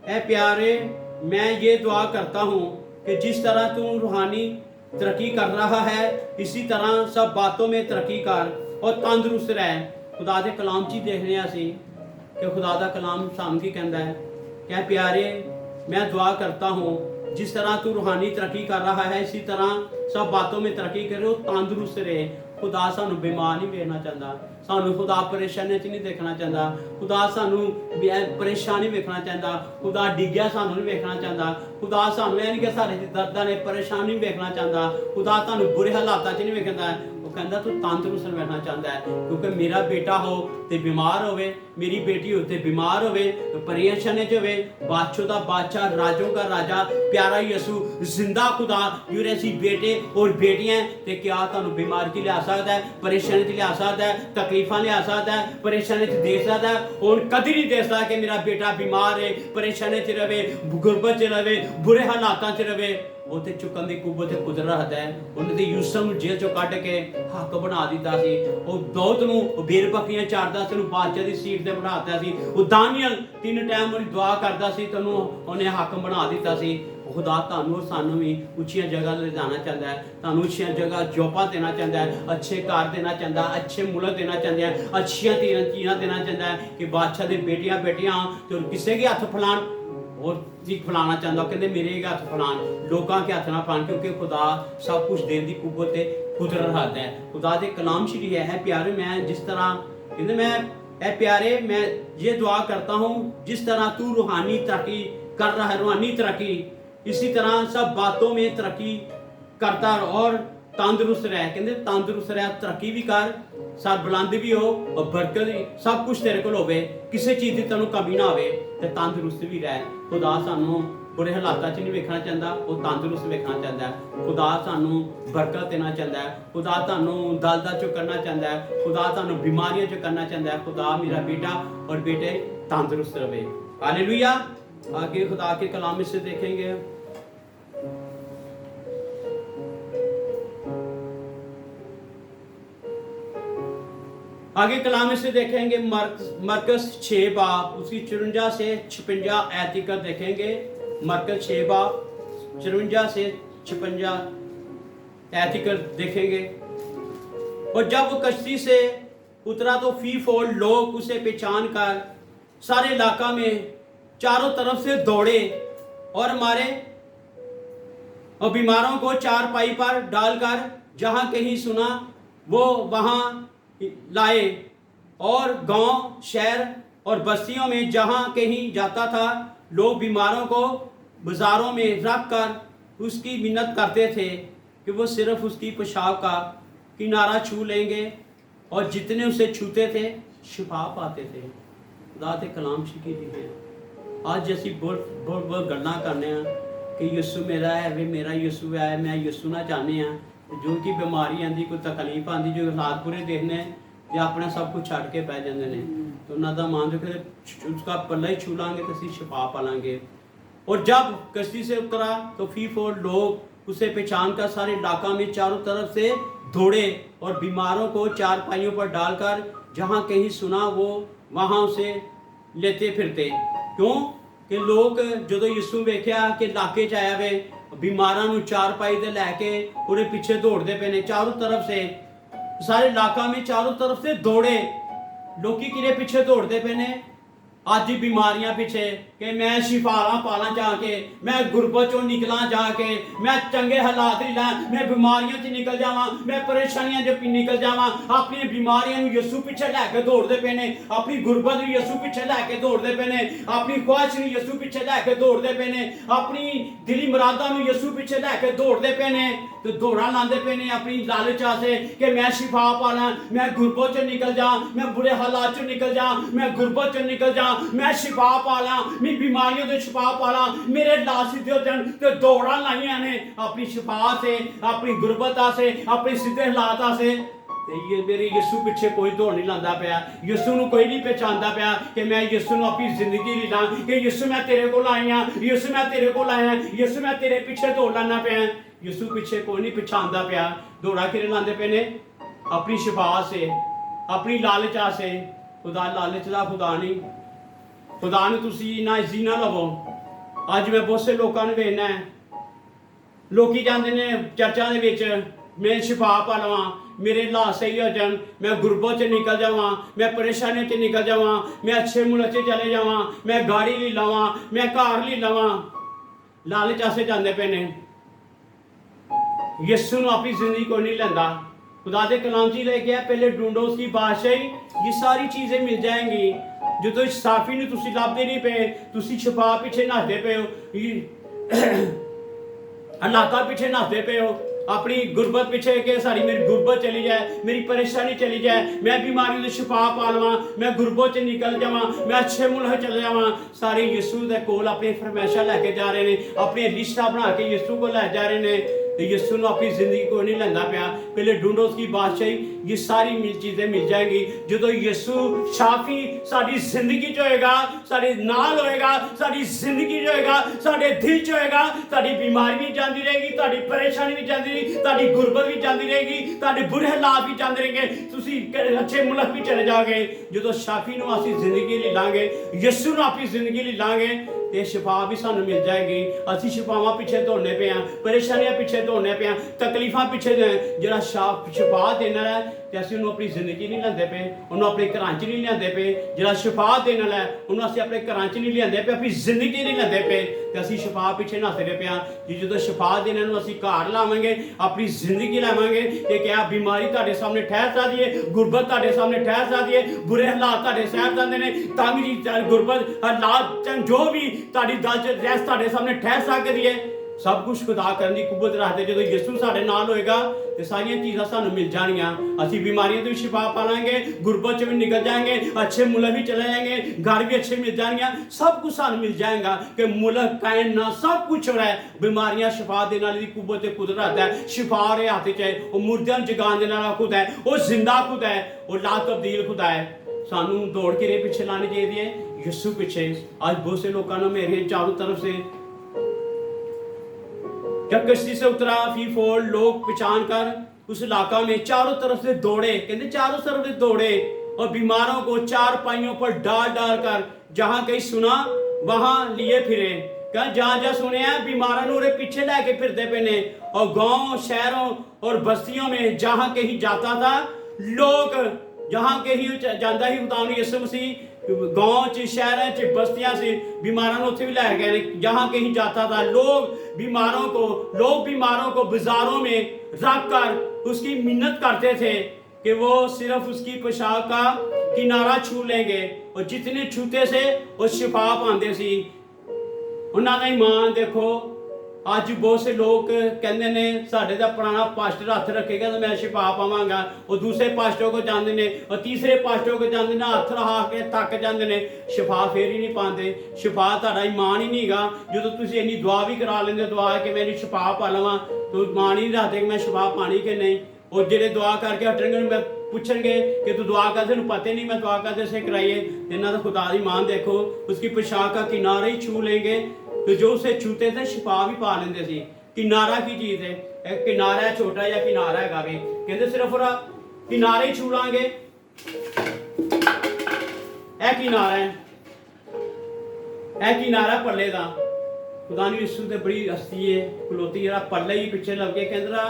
ऐ प्यारे मैं ये दुआ करता हूँ कि जिस तरह तू रूहानी तरक्की कर रहा है इसी तरह सब बातों में तरक्की कर और तंदुरुस्त रह। खुदा के कलाम ची देखने असी कि खुदा का कलाम सानू की कहता है कि प्यारे मैं दुआ करता हूँ जिस तरह तू रूहानी तरक्की कर रहा है इसी तरह सब बातों में तरक्की करे और तंदुरुस्त रहे। खुदा सानू बीमार नहीं देखना चाहता, सानू खुदा परेशानी च नहीं देखना चाहता, खुदा सानू परेशानी देखना चाहता, खुदा डिग्या सानू नहीं देखना चाहता, खुदा सानू यह नहीं कि सारे दर्दां ने परेशानी देखना चाहता, खुदा सानू बुरे हालात च नहीं देखता। वो कहता तू तंदुरुस्त रहना चाहता है क्योंकि मेरा बेटा हो तो बीमार होवे, मेरी बेटी हो तो बीमार होवे, तो परेशानी च होवे, बादशाह का बादशाह राजों का राजा प्यारा यीशु जिंदा खुदा जुड़े सी बेटे और बेटियां ते क्या तुहानू बीमारी च लिया सकता है, परेशानी च लिया सकता है, तकलीफां लिया सकता है, परेशानी च दे सकता है। और कदी नहीं दे सकता कि मेरा बेटा बीमार है, परेशानी च रहे, गुरबत च रहे, बुरे हालात च रहे। उसे चुकन की कुवत कुदरत रखता है। उन्होंने यूसुफ नूं जेल चों कढ के हक बना दिता सी, और दाऊद नूं भेड़ बकरियां चारदा सी, बादशाह की सीट ते बिठाता सी, वो दानियल 3 टाइम उहदी दुआ करदा सी, तैनूं उहने हक बना दिता सी। खुदा तुहानूं और सानूं भी उच्चियां जगह ले जाना चाहता है, तुहानूं उच्चियां जगह जॉबां देना चाहता है, अच्छे घर देना चाहता है, अच्छे मुल्क देना चाहता है, अच्छियां चीज़ां देना चाहता है कि बादशाह दे बेटियां बेटियां तो किसी के हथ फलान और चीज फलाना चाहता, कहते मेरे हथ फलान, लोगों के हथ ना फलान, क्योंकि खुदा सब कुछ देने की कुव्वत कुदरत रखता है। खुदा के कलाम श्री है प्यारे मैं जिस तरह कहते मैं ऐ प्यारे मैं ये दुआ करता हूँ जिस तरह तू रूहानी तरक्की कर रहा है, रूहानी तरक्की इसी तरह सब बातों में तरक्की करता और तंदुरुस्त रह। कहते तंदुरुस्त रह, तरक्की भी कर, सर बुलंद भी हो और बरकत भी, सब कुछ तेरे को होवे, किसी चीज़ की तेनों कमी ना होवे, ते तंदुरुस्त भी रह। खुदा सानू बुरे हालात च नहीं वेखना चाहता, वो तंदुरुस्त वेखना चाहता है। खुदा सानू बरकत देना चाहता है, खुदा सानू दलदल चो करना चाहता है, खुदा सानू बीमारियों चो करना चाहता है। खुदा मेरा बेटा और बेटे तंदुरुस्त रहे। हालेलुया। आगे खुदा के कलाम से देखेंगे, आगे कलाम से देखेंगे मरकस 6 बाब उसकी 54 से 56 आयत तक देखेंगे। मरकस 6 बाब 54 से 56 आयत तक देखेंगे। और जब वो कश्ती से उतरा तो फी फोल लोग उसे पहचान कर सारे इलाका में चारों तरफ से दौड़े और मारे और बीमारों को चारपाई पर डालकर जहां कहीं सुना वो वहां लाए, और गांव शहर और बस्तियों में जहां कहीं जाता था लोग बीमारों को बाजारों में रख कर उसकी मिन्नत करते थे कि वो सिर्फ उसकी पोशाक का किनारा छू लेंगे, और जितने उसे छूते थे शिफा पाते थे। खुदा दे कलाम शिकी दी आज असी बहुत गल्लां करने कि यीशु मेरा है, वे मेरा यीशु है, मैं यीशु ना चाहते हैं। जो कि बीमारी आती, कोई तकलीफ आती, जो हालात बुरे देखने ते अपना सब कुछ छड़ के पै जाते हैं, तो उन्होंने मान दो कि उसका पल्ला ही छू लांगे तो असी शिफा पा लांगे। और जब कश्ती से उतरा तो फी फोर लोग उसे पहचान कर सारे इलाका में चारों तरफ से दौड़े और बीमारों को चारपाइयों पर डालकर जहाँ कहीं सुना वो वहाँ उसे लेते फिरते। क्यों कि लोग जो यीशु वेख्या कि इलाके च आया वे बीमारां नूं चारपाई दे लैके उहदे पिछे दौड़ते पे ने, चारों तरफ से सारे इलाका में चारों तरफ से दौड़े। लोग किहदे पिछे दौड़ते पे ने? आज ही बीमारियां पिछे कि मैं शिफाला पाला जाके, मैं गुरबत चों निकला जाके, मैं चंगे हालात ला, मैं बीमारियों च निकल जावां, मैं परेशानियां च निकल जावां। अपनी बीमारियां नूं यीशु पिछे लैके दौड़ते पे ने, अपनी गुरबत नूं यीशु पिछे लैके दौड़ते पे ने, अपनी ख्वाहिश नूं यीशु पिछे लैके दौड़ते पे ने, अपनी दिली मुरादां नूं यीशु पिछे लैके दौड़ते पे ने, तो दौड़ा लांदे पे ने अपनी लालच आसे कि मैं शिफा पाला, मैं गुरबत चों निकल जा, मैं बुरे हालात चों निकल जा, मैं गुरबत चों निकल जा, मैं शिफा पाला, मैं बीमारियों से शिफा पाला, मेरे लाश सीधे हो जान। तो दौड़ा लाइया ने अपनी शिफा से, अपनी गुरबत से, अपने सीधे हालात से। ये मेरे यीशु पिछे कोई दौड़ नहीं लांदा पाया, यीशु नूं कोई नहीं पहचानता पाया कि मैं यीशु नूं अपनी जिंदगी दी ला कि यीशु मैं तेरे को आया, यीशु मैं तेरे को आया, यीशु मैं तेरे पिछे दौड़ लाना पाया। यीशु पिछे कोई नहीं पहचानता पाया। दौड़ा किरे लांदे पे ने? अपनी शिफा से, अपनी लालचा से। खुदा लालच का खुदा नहीं, खुदा ने तुसी ना इजी ना लवो। अज मैं बहुत से लोगों ने वेखना है, लोग जाते हैं चर्चा के, मैं शिफा पा लवां, मेरे हालात सही हो जान, मैं गुरबत च निकल जावां, मैं परेशानी च निकल जावां, मैं अच्छे मुल्क च चले जावां, मैं गाड़ी ले लवां, मैं घर ले लवां। लालच आसे जाते पे ने, यीशु ने अपनी जिंदगी को नहीं लेंदा। खुदा के कलाम जी लेके पहले ढूंढो उसकी बादशाही, ये सारी चीज़ें मिल जाएंगी। जो तो साफी ने तुसी लाभते नहीं पे, तुसी शिफा पीछे नसते पे हो, हालात पीछे नसते पे हो, अपनी गुरबत पीछे के सारी मेरी गुरबत चली जाए, मेरी परेशानी चली जाए, मैं बीमारी से शिफा पा लवां, मैं गुरबत च निकल जावां, मैं अच्छे मुल्क चले जावां। सारे यीशु के कोल अपनी फरमाइशां लैके जा रहे हैं, अपनी लिस्टा बना के यीशु को लै जा रहे हैं। यीशु ने अपनी जिंदगी को नहीं लेंदा पाया। पहले ढूंढो उसकी बादशाही, ये सारी चीज़ें मिल जाएंगी। जो यीशु शाफी साड़ी जिंदगी च होएगा, साढ़े नाल होएगा, साड़ी जिंदगी च होएगा, साढ़े दिल च होएगा, साड़ी बीमारी भी जाती रहेगी, ताड़ी परेशानी भी जाती रहेगी, ताड़ी गुरबत भी जाती रहेगी, ताड़े बुरे हालात भी जाते रहेंगे, तुसी अच्छे मुल्क भी चले जाओगे। जो शाफी ने अपनी जिंदगी ले लांगे, यीशु ने अपनी जिंदगी ले लांगे, तो शिफा भी सानू मिल जाएगी। असी शिफावां पिछे दौड़ने पे हैं, परेशानियां पिछे दौड़ने पे हैं, तकलीफां पिछे जो शिफा देने है, तो असं उन्होंने अपनी जिंदगी नहीं लेंदे पे, उन्होंने अपने घर च नहीं लियाते पे। जो शिफा देने है उन्होंने असं अपने घर च नहीं लियाते पे, अपनी जिंदगी नहीं लेंदे पे, तो असं शिफा पिछे नसदे पे हैं। जो शिफा देने असं घर लावांगे, अपनी जिंदगी लवांगे, कि क्या बीमारी तुहाडे सामने ठहर सकती है, गुरबत तुहाडे सामने ठहर सकती है, बुरे हालात तुहाडे सहर जाते हैं, तंग जी गुरबत हालात जो भी तुहाडी दल च रैस तुहाडे सामने ठहर सकती है। सब कुछ खुदा करने की कुवत रखते। जो यीशु साडे नाल होएगा तो सारिया चीज़ां सानू मिल जानियां। असीं बीमारियों तो भी शिफा पा लांगे, गुरबत च भी निकल जाएंगे, अच्छे मुल्क भी चले जाएंगे, घर भी अच्छे मिल जाएंगे, सब कुछ सानू मिल जाएगा। कि मुल्क कायम ना सब कुछ हो रहा है। बीमारियां शिफा देने वाली कुवत कुदरत है, शिफा रहे हाथ च है, वो मुर्दियां जगान देने वाला खुद है, वो जिंदा खुद है, वो ला तब्दील खुद है। सानू दौड़ के रे पिछे लानी चाहिए यीशु पिछे। आज बहुत से लोगों ने मेरे चारों तरफ से जब कश्ती से उतरा फीफोल लोग पहचान कर उस इलाका में चारों तरफ से दौड़े, कहते चारों तरफ से दौड़े और बीमारों को चार पाइयों पर डाल डाल कर जहां कहीं सुना वहां लिए फिरे। क्या जहां जहां सुने हैं बीमारों ने पीछे लेके फिरते पे ने। और गांव शहरों और बस्तियों में जहां कहीं जाता था लोग, जहां कहीं जाता ही उतावनी यीशु मसीह गांव च शहर च बस्तियां से बीमारों उत्थे भी लै गए। जहां कहीं जाता था लोग बीमारों को बाजारों में रख कर उसकी मिन्नत करते थे कि वो सिर्फ उसकी पोशाक का किनारा छू लेंगे, और जितने छूते से वो शिफा पाते सी। उन्होंने ईमान देखो। अज बहुत से लोग कहते हैं साढ़े का पुराना पास्टर हथ रखेगा तो मैं शिफा पावांगा, और दूसरे पास्टरों को जाते हैं और तीसरे पास्टरों को जाते हैं, हथ रहा के थक जाते हैं, शिफा फिर ही नहीं पाते। शिफा तुहाडा ईमान ही नहीं गा। जो तुम इन्नी दुआ भी करा लेंगे, दुआ कि मैं शिफा पा लवां, तो ईमान ही नहीं रखते कि मैं शिफा पानी कि नहीं। और जेडे दुआ करके हटणगे मैं पूछेंगे कि तू दुआ कर, तेन पता नहीं मैं दुआ करते से कराइए। इन्हों का खुदा दी ईमान देखो। उसकी पोशाक का किनारा ही छू लेंगे, तो जो उसे छूते थे शिफा भी पा लेंगे सी। किनारा की चीज़ है, एक किनारा है छोटा या किनारा है भी, कहते सिर्फ किनारे ही छू लांगे। किनारा है, किनारा पल्ले का। खुदा ने यीशु ते बड़ी हस्ती है खलोती, जरा पल्ले ही पिछे लग के कहता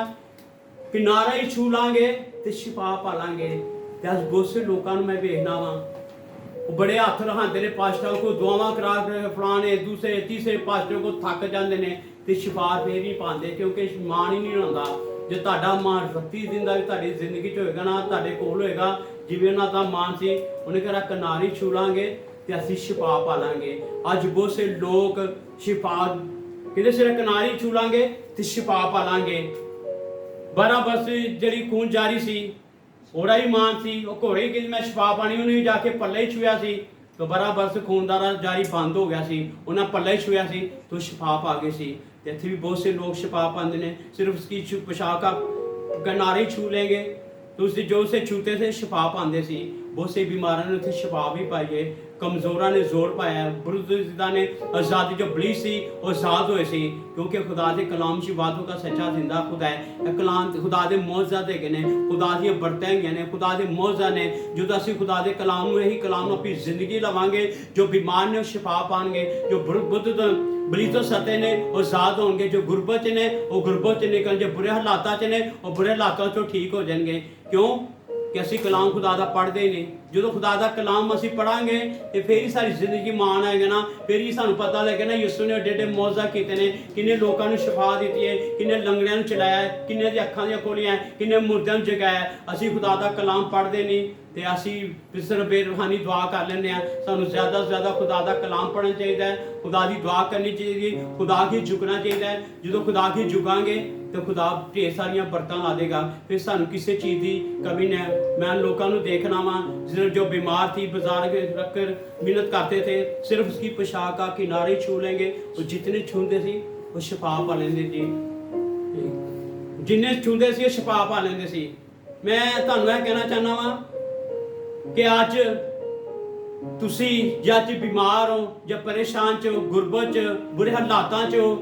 किनारा ही छू लांगे तो शिफा पा लांगे। अज बहुत से लोगों मैं वेखना वा बड़े हथ रहाते ने पास्टरों को दुआवां करा फलाने दूसरे तीसरे पास्टरों को थक जाते हैं, तो शिफा फिर नहीं पाते, क्योंकि मान ही नहीं होता। जो तुहाडा मान रत्ती दिन का भी तुहाडी जिंदगी च होएगा ना, तुहाडे कोल होएगा जिवें उन्हां दा मान सी, उन्हें कहा किनारे छू लांगे तो असीं शिफा पा लांगे। अज बहुत से लोग शिफा कहते सिर्फ किनारे छू लांगे तो शिफा पा लांगे। 12 वर्ष जी खून जारी सी, ओड़ा ही मान सी, घोड़े कि मैं शिफा पानी, उन्हें जाके पल्ले ही छुआ सी, तो 12 वर्ष खूनदारा जारी बंद हो गया सी, उन्हें पल्ले ही छुआ सी तो शिफा पा गए सी। इतने भी बहुत से लोग शिफा पाते हैं, सिर्फ उसकी पोशाक का किनारे छू लेंगे तो उससे जो उसे छूते थे शिफा पाते सी। बहुत से बीमारों ने उसे शिफा भी पाई है। ਕਮਜ਼ੋਰਾਂ ਨੇ ਜ਼ੋਰ ਪਾਇਆ, ਬੁਜ਼ੁਰਗਾਂ ਨੇ ਆਜ਼ਾਦੀ ਜੋ ਬਲੀ ਸੀ ਉਹ ਆਜ਼ਾਦ ਹੋਏ ਸੀ, ਕਿਉਂਕਿ ਖੁਦਾ ਦੇ ਕਲਾਮ 'ਚ ਵਾਦੋ ਦਾ ਸੱਚਾ ਜ਼ਿੰਦਾ ਖੁਦਾ ਹੈ। ਇਹ ਕਲਾਮ ਖੁਦਾ ਦੇ ਮੌਜਜ਼ਾਤ ਹੈਗੇ ਨੇ, ਖੁਦਾ ਦੀਆਂ ਬਰਤਾਂ ਹੈਗੀਆਂ ਨੇ, ਖੁਦਾ ਦੇ ਮੌਜਜ਼ਾਤ ਨੇ। ਜਦੋਂ ਅਸੀਂ ਖੁਦਾ ਦੇ ਕਲਾਮ ਨੂੰ, ਇਹੀ ਕਲਾਮ ਨੂੰ ਆਪਣੀ ਜ਼ਿੰਦਗੀ ਲਵਾਂਗੇ, ਜੋ ਬਿਮਾਰ ਨੇ ਉਹ ਸ਼ਿਫਾ ਪਾਣਗੇ, ਜੋ ਬੁੱਧ ਬਲੀ ਤੋਂ ਸਤੇ ਨੇ ਉਹ ਆਜ਼ਾਦ ਹੋਣਗੇ, ਜੋ ਗੁਰਬਤ 'ਚ ਨੇ ਉਹ ਗੁਰਬਤ 'ਚ ਨਿਕਲ, ਜੋ ਬੁਰੇ ਹਾਲਾਤਾਂ 'ਚ ਨੇ ਉਹ ਬੁਰੇ ਹਾਲਾਤਾਂ 'ਚੋਂ ਠੀਕ ਹੋ ਜਾਣਗੇ। ਕਿਉਂ ਕਿ ਅਸੀਂ ਕਲਾਮ ਖੁਦਾ ਦਾ ਪੜ੍ਹਦੇ ਨਹੀਂ। ਜਦੋਂ ਖੁਦਾ ਦਾ ਕਲਾਮ ਅਸੀਂ ਪੜਾਂਗੇ ਤੇ ਫਿਰ ਹੀ ਸਾਡੀ ਜ਼ਿੰਦਗੀ ਮਾਣ ਆਏਗਾ ਨਾ, ਫਿਰ ਹੀ ਸਾਨੂੰ ਪਤਾ ਲੱਗੇਗਾ ਨਾ ਯਿਸੂ ਨੇ ਏਡੇ ਏਡੇ ਮੌਜਜ਼ਾਂ ਕੀਤੇ ਨੇ, ਕਿੰਨੇ ਲੋਕਾਂ ਨੂੰ ਸ਼ਿਫਾ ਦਿੱਤੀ ਹੈ, ਕਿੰਨੇ ਲੰਗੜਿਆਂ ਨੂੰ ਚਲਾਇਆ, ਕਿੰਨੇ ਦੀ ਅੱਖਾਂ ਦੀਆਂ ਖੋਲੀਆਂ, ਕਿੰਨੇ ਮੁਰਦਿਆਂ ਨੂੰ ਜਗਾਇਆ। ਅਸੀਂ ਖੁਦਾ ਦਾ ਕਲਾਮ ਪੜ੍ਹਦੇ ਨਹੀਂ ਤੇ ਅਸੀਂ ਸਿਰਫ ਬੇਰੁਹਾਨੀ ਦੁਆ ਕਰ ਲੈਂਦੇ ਹਾਂ। ਸਾਨੂੰ ਜ਼ਿਆਦਾ ਤੋਂ ਜ਼ਿਆਦਾ ਖੁਦਾ ਦਾ ਕਲਾਮ ਪੜ੍ਹਨਾ ਚਾਹੀਦਾ ਹੈ, ਖੁਦਾ ਦੀ ਦੁਆ ਕਰਨੀ ਚਾਹੀਦੀ, ਖੁਦਾ ਕੀ ਝੁਕਣਾ ਚਾਹੀਦਾ ਹੈ। ਜਦੋਂ ਖੁਦਾ ਕੀ ਝੁਕਾਂਗੇ तो खुदा ढेर सारियां बरतां ला देगा, फिर सानू किसी चीज़ की कमी नहीं। मैं लोगों को देखना वा जो बीमार थी बाजार रखकर मिन्नत करते थे, सिर्फ उसकी पोशाक का किनारे छू लेंगे, वो जितने छूंदे सी वो शफा पा लेंदे जी, जिन्हें छूंदे सी शफा पा लेंदे सी। मैं तुहानू यह कहना चाहना वा कि अज तुसी या बीमार हो या परेशान च हो, गुरबत च, बुरे हालातां च हो,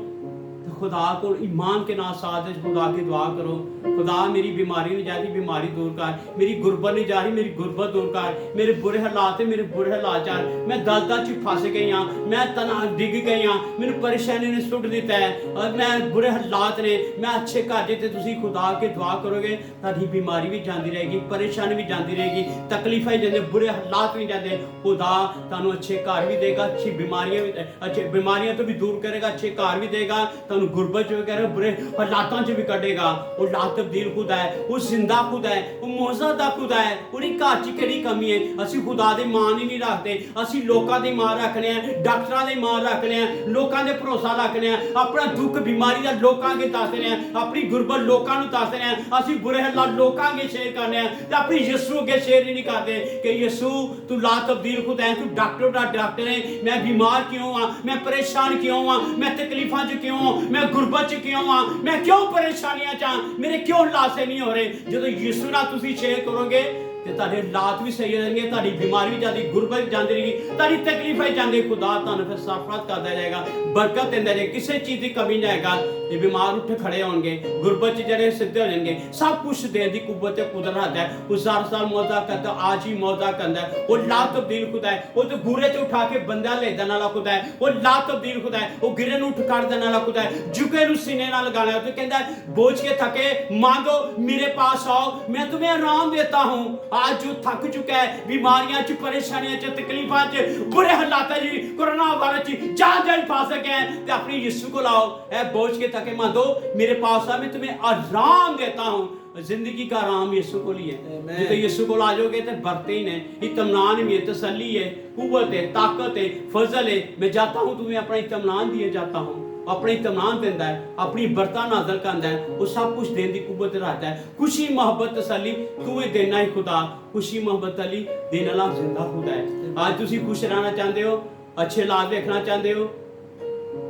खुदा को ईमान के नाल साथ खुदा की दुआ करो, खुदा मेरी बीमारी नहीं जा रही, बीमारी दूर कर, मेरी गुरबत नहीं जा रही, मेरी गुरबत दूर कर, मेरे बुरे हालात है, मेरे बुरे हालात चार, मैं दलदल च फस गई हाँ, मैं तना डिग गई हाँ, मैंने परेशानी ने सुट दिता है और मैं बुरे हालात ने, मैं अच्छे घर जे तुसी खुदा के दुआ करोगे ताड़ी बीमारी भी जाती रहेगी, परेशानी भी जाती रहेगी, तकलीफां भी जाते, बुरे हालात भी जाते। खुदा तुहानू अच्छे घर भी देगा, अच्छी बीमारियां भी, अच्छे बीमारियां तो भी दूर करेगा, अच्छे घर भी देगा, तुहानू गुरबत जो कह रहे बुरे हालातों च भी कटेगा। वो लात तब्दील खुदा है, वो जिंदा खुदा है, वो मौजूद दा खुदा है। उन्हीं घर च केड़ी कमी है? असी खुदा दे मान ही नहीं रखते, असी लोकां दी मान रखने हैं, डॉक्टरां दे मान रखने हैं, लोकां दे भरोसा रखने हैं, अपना दुख बीमारी दा लोकां के दसने हैं, अपनी गुरबत लोकां नूं दसने हैं, असी बुरे हालात लोकां के शेयर करने हैं ते अपनी यीशु अगे शेयर ही नहीं करते कि यीशु तू ला तब्दील खुदा है, तू डॉक्टर दा डॉक्टर है, मैं बीमार क्यों हाँ, मैं परेशान क्यों हाँ, मैं तकलीफां च क्यों हाँ, मैं गुरबत च क्यों हाँ, मैं क्यों परेशानियां च हाँ, मेरे क्यों लासे नहीं हो रहे। जो यीशु नाल तुसीं शेयर करोगे ते तुहाडे हालात भी सही रहेंगे, तुहाडी बीमारी भी जाती, गुरबत भी जाती रहेगी, तुहाडी तकलीफां जाती, खुदा तुहानू फिर सरफराज करता जाएगा, बरकत देंदा जाएगा, किसी चीज़ की कमी नहीं आएगा। ये बीमार उठ खड़े होंगे, गुरबत च जड़े सीधे हो जाएंगे, सब कुछ देने की कुव्वत कुदरत है। वो सार मौजा करता, आज ही मौजा करता है, वो ला तब्दील खुदा है, वो तो गुरे च उठा के बंदा ले देने वाला खुदा है, वो ला तब्दील खुदा है, वो गिरे उठ कर देने वाला खुदा है, झुके नूं सीने नाल लगाना है। तो कहता है बोझ के थके मांगो मेरे पास आओ, मैं तुम्हें आराम देता हूँ। आज जो थक चुका है बीमारियां च, परेशानियां च, तकलीफां च, बुरे हालात च, कोरोना वायरस च जहाँ फंस गए हैं ते अपने यीशु को लाओ, ऐ बोझ के थके मांगो मेरे पास आओ, मैं तुम्हें आराम देता हूँ। जिंदगी का आराम यीशु को लिए, जब यीशु को आ जाओगे तो बरते ही ने, इत्मीनान भी है, तसल्ली है, कुव्वत है, ताकत है, फजल है। मैं जाता हूँ तुम्हें अपना इत्मीनान दिए जाता हूँ, अपने इत्मीनान देता है, अपनी बरता नाज़िल करता है, वो सब कुछ देने की कुव्वत रखता है। खुशी मोहब्बत तसल्ली तुम्हें देना ही खुदा, खुशी मोहब्बत तसल्ली देने वाला जिंदा खुदा है। आज तुसी खुश रहना चाहते हो, अच्छे लाभ देखना चाहते हो,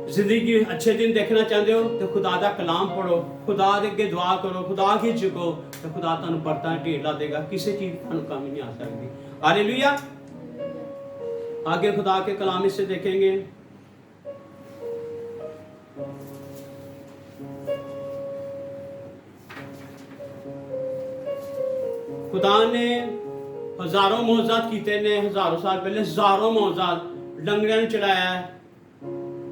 जिंदगी अच्छे दिन देखना चाहते हो तो खुदा दा कलाम पढ़ो, खुदा दे अगे दुआ करो, खुदा की झुको तो खुदा तुहानू बरतां ढेर ला देगा, किसी चीज तुहानू कमी नहीं आ सकती। हालेलुया। आगे खुदा के कलाम इससे देखेंगे। खुदा ने हजारों मौजूद कीते ने, हजारों साल पहले हजारों मौजूद लंगड़ियां नूं चलाया है,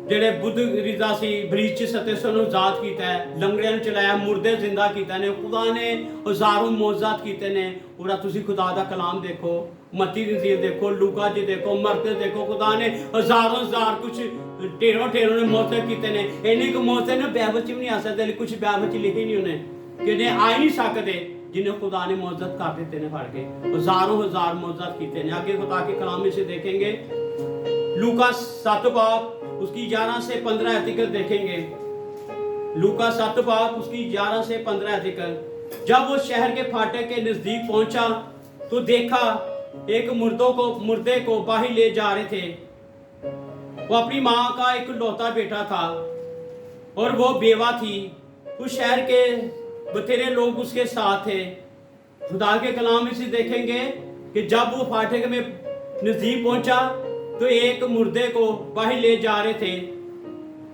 जेड़े बुद्ध रिजा सी ब्रीच सते सनू आजाद किया है, लंगड़ियां नूं चलाया, मुर्दे जिंदा किया ने, खुदा ने हजारों मौजूद कीते ने। और तुसी खुदा दा कलाम देखो, मत्ती दी इंजील देखो, लूका जी देखो, मरकुस देखो, खुदा ने हजारों हजार कुछ ढेरों ढेरों ने मौजूद कीते ने। इन्नी को मौजूद ने बाइबल च भी नहीं आ सकते, कुछ बाइबल च लिखे नहीं उन्हें कि आ ही नहीं सकते जिन्हें खुदा ने मौजूद कर देते ने, फड़ के हजारों हजार मौजूद कीते ने। आगे खुदा के कलाम में से देखेंगे, लूका 7 बाब उसकी 11 से 15 तक देखेंगे। लूका 7 बाब उसकी 11 से 15 तक। जब वो शहर के फाटक के नजदीक पहुंचा तो देखा एक मुर्दे को बाहर ले जा रहे थे। वो अपनी माँ का एक लौता बेटा था और वो बेवा थी। उस शहर के बथेरे लोग उसके साथ थे। खुदा के कलाम में से देखेंगे कि जब वो फाटक में नजदीक पहुंचा तो एक मुर्दे को बाहर ले जा रहे थे।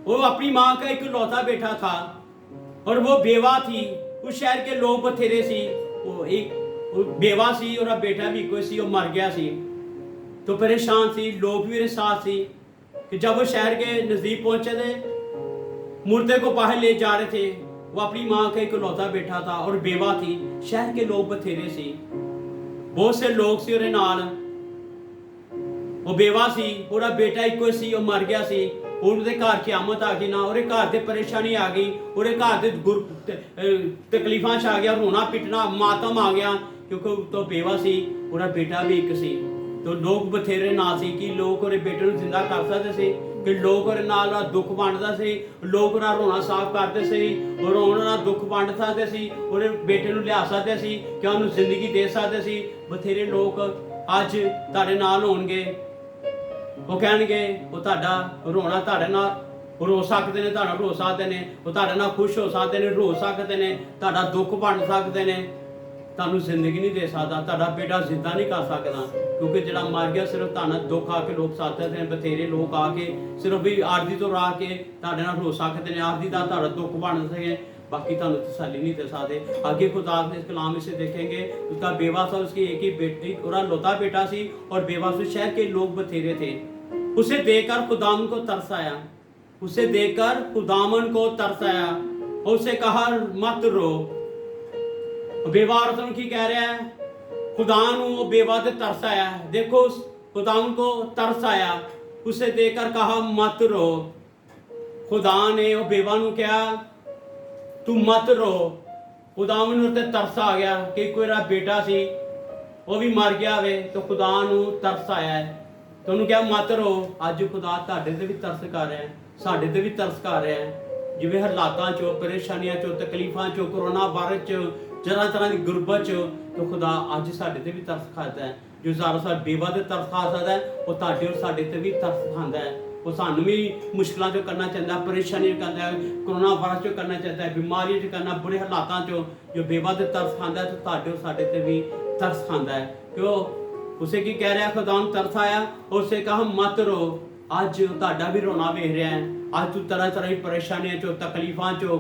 वो अपनी माँ का एक लौता बेटा था और वो बेवा थी। उस शहर के लोग बथेरे सी, वो बेवा सी और बेटा भी कोई सी, वो मर गया सी। तो परेशान सी, लोग भी मेरे साथ सी कि जब वो शहर के नजदीक पहुंचे थे, मुर्दे को बाहर ले जा रहे थे। वो अपनी माँ का एक लौता बेटा था और बेवा थी। शहर के लोग बथेरे सी, बहुत से लोग सी ਉਹਦੇ ਨਾਲ। ਉਹ बेवा सी, ਉਹਦਾ बेटा ਇੱਕੋ ਸੀ, ਉਹ ਮਰ ਗਿਆ ਸੀ। ਉਹਦੇ ਘਰ ਕਿਆਮਤ ਆ ਗਈ ਨਾ, ਉਹਦੇ ਘਰ ਤੇ ਪਰੇਸ਼ਾਨੀ ਆ ਗਈ, ਉਹਦੇ ਘਰ ਦੇ ਤਕਲੀਫਾਂ ਚ ਆ ਗਿਆ, ਰੋਣਾ ਪਿੱਟਣਾ ਮਾਤਮ ਆ ਗਿਆ, ਕਿਉਂਕਿ ਉਹ ਤੋਂ बेवा ਸੀ, ਉਹਦਾ बेटा ਵੀ ਇੱਕ ਸੀ। तो लोग बथेरे ना सी कि लोग ਉਹਦੇ बेटे ਨੂੰ ਜ਼ਿੰਦਾ ਕਰ ਸਕਦੇ ਸੀ, कि लोग ਉਹਦੇ ਨਾਲ ਦੁੱਖ ਵੰਡਦਾ ਸੀ, ਲੋਕ ਉਹਦਾ ਰੋਣਾ ਸਾਫ਼ ਕਰਦੇ ਸੀ, ਔਰ ਉਹਨਾਂ ਦਾ ਦੁੱਖ ਵੰਡ ਸਕਦੇ ਸੀ, ਉਹਦੇ बेटे ਨੂੰ ਲਿਆ ਸਕਦੇ ਸੀ, ਕਿ ਉਹਨੂੰ ਜ਼ਿੰਦਗੀ ਦੇ ਸਕਦੇ ਸੀ। ਬਥੇਰੇ ਲੋਕ ਅੱਜ ਤੁਹਾਡੇ ਨਾਲ ਹੋਣਗੇ, ਉਹ ਕਹਿਣਗੇ ਉਹ ਤੁਹਾਡਾ ਰੋਣਾ ਤੁਹਾਡੇ ਨਾਲ ਰੋ ਸਕਦੇ ਨੇ, ਤੁਹਾਡਾ ਰੋ ਸਕਦੇ ਨੇ, ਉਹ ਤੁਹਾਡੇ ਨਾਲ ਖੁਸ਼ ਹੋ ਸਕਦੇ ਨੇ, ਰੋ ਸਕਦੇ ਨੇ, ਤੁਹਾਡਾ ਦੁੱਖ ਵੰਡ ਸਕਦੇ ਨੇ। ਤੁਹਾਨੂੰ ਜ਼ਿੰਦਗੀ ਨਹੀਂ ਦੇ ਸਕਦਾ, ਤੁਹਾਡਾ ਬੇਟਾ ਜ਼ਿੰਦਾ ਨਹੀਂ ਕਰ ਸਕਦਾ, ਕਿਉਂਕਿ ਜਿਹੜਾ ਮਰ ਗਿਆ ਸਿਰਫ ਤੁਹਾਨੂੰ ਦੁੱਖ ਆ ਕੇ ਲੋਕ ਸਾਥ ਨੇ। ਬਥੇਰੇ ਲੋਕ ਆ ਕੇ ਸਿਰਫ ਵੀ ਆਰਜ਼ੀ ਤੋਂ ਰਾਹ ਕੇ ਤੁਹਾਡੇ ਨਾਲ ਰੋ ਸਕਦੇ ਨੇ, ਆਰਜ਼ੀ ਦਾ ਤੁਹਾਡਾ ਦੁੱਖ ਵੰਡ ਸਕੇ, बाकी ਤੁਹਾਨੂੰ तसल्ली नहीं दे सकते। आगे खुदा के इस कलाम से देखेंगे, उसका बेवा था, उसकी एक ही बेटी और लौता बेटा सी, और बेवा से शहर के लोग बथेरे थे। उसे देखकर खुदावन को तरस आया, उसे देखकर खुदावन को तरस आया और उसे कहा मत रो। बेवा औरत ਨੂੰ ਕੀ ਕਹਿ ਰਿਹਾ ਹੈ? खुदा ਨੂੰ बेवा ਤੇ तरस आया। देखो खुदावन को तरस आया, उसे देखकर कहा मत रो। खुदा ने ਉਹ बेवा ਨੂੰ ਕਿਹਾ तू मत रो। खुदावन ਨੂੰ ਤੇ ਤਰਸ ਆ ਗਿਆ ਕਿ ਕੋਈ ਰਾ ਬੇਟਾ ਸੀ ਉਹ ਵੀ ਮਰ ਗਿਆ ਵੇ, तो खुदा ਨੂੰ ਤਰਸ ਆਇਆ ਹੈ, ਤੇ ਉਹਨੂੰ ਕਿਹਾ ਮਤ ਰੋ। ਅੱਜ ਖੁਦਾ ਤੁਹਾਡੇ ਤੇ ਵੀ ਤਰਸ ਕਰ ਰਿਹਾ ਹੈ, ਸਾਡੇ ਤੇ ਵੀ ਤਰਸ ਕਰ ਰਿਹਾ ਹੈ। ਜਿਵੇਂ ਹਾਲਾਤਾਂ ਚੋਂ, ਪਰੇਸ਼ਾਨੀਆਂ ਚੋਂ, ਤਕਲੀਫਾਂ ਚੋਂ, ਕਰੋਨਾ ਵਾਇਰਸ ਚੋਂ, ਤਰ੍ਹਾਂ ਦੀ ਗੁਰਬਤ ਚੋਂ, तो खुदा ਅੱਜ ਸਾਡੇ ਤੇ ਵੀ ਤਰਸ ਖਾਂਦਾ ਹੈ। ਜੋ ਸਾਰਾ ਬੇਵਾ ਤੇ ਤਰਸ ਖਾ ਸਕਦਾ ਹੈ, ਉਹ ਤੁਹਾਡੇ ਔਰ ਸਾਡੇ ਤੇ ਵੀ ਤਰਸ ਖਾਂਦਾ ਹੈ। ਉਹ ਸਾਨੂੰ ਵੀ ਮੁਸ਼ਕਲਾਂ ਚੋਂ ਕਰਨਾ ਚਾਹੁੰਦਾ, ਪਰੇਸ਼ਾਨੀਆਂ ਕਰਦਾ, ਕਰੋਨਾ ਵਾਇਰਸ ਚੋਂ ਕਰਨਾ ਚਾਹੁੰਦਾ, ਬਿਮਾਰੀ ਚ ਕਰਨਾ, ਬੁਰੇ ਹਾਲਾਤਾਂ ਚੋਂ ਜੋ ਬੇਵਾ ਤੇ ਤਰਸ ਖਾਂਦਾ, ਤੇ ਤੁਹਾਡੇ ਔਰ ਸਾਡੇ ਤੇ ਵੀ ਤਰਸ ਖਾਂਦਾ ਹੈ। ਕਿਉਂ? ਉਸੇ ਕੀ ਕਹਿ ਰਿਹਾ? खुदा ਨੂੰ ਤਰਸ ਆਇਆ, ਉਸੇ ਕਹਾ ਮਤ ਰੋ। ਅੱਜ ਤੁਹਾਡਾ ਵੀ ਰੋਣਾ ਵੇਖ ਰਿਹਾ ਹੈ। ਅੱਜ ਤੂੰ ਤਰ੍ਹਾਂ ਤਰ੍ਹਾਂ ਦੀ ਪਰੇਸ਼ਾਨੀਆਂ ਚੋਂ, ਤਕਲੀਫਾਂ ਚੋਂ,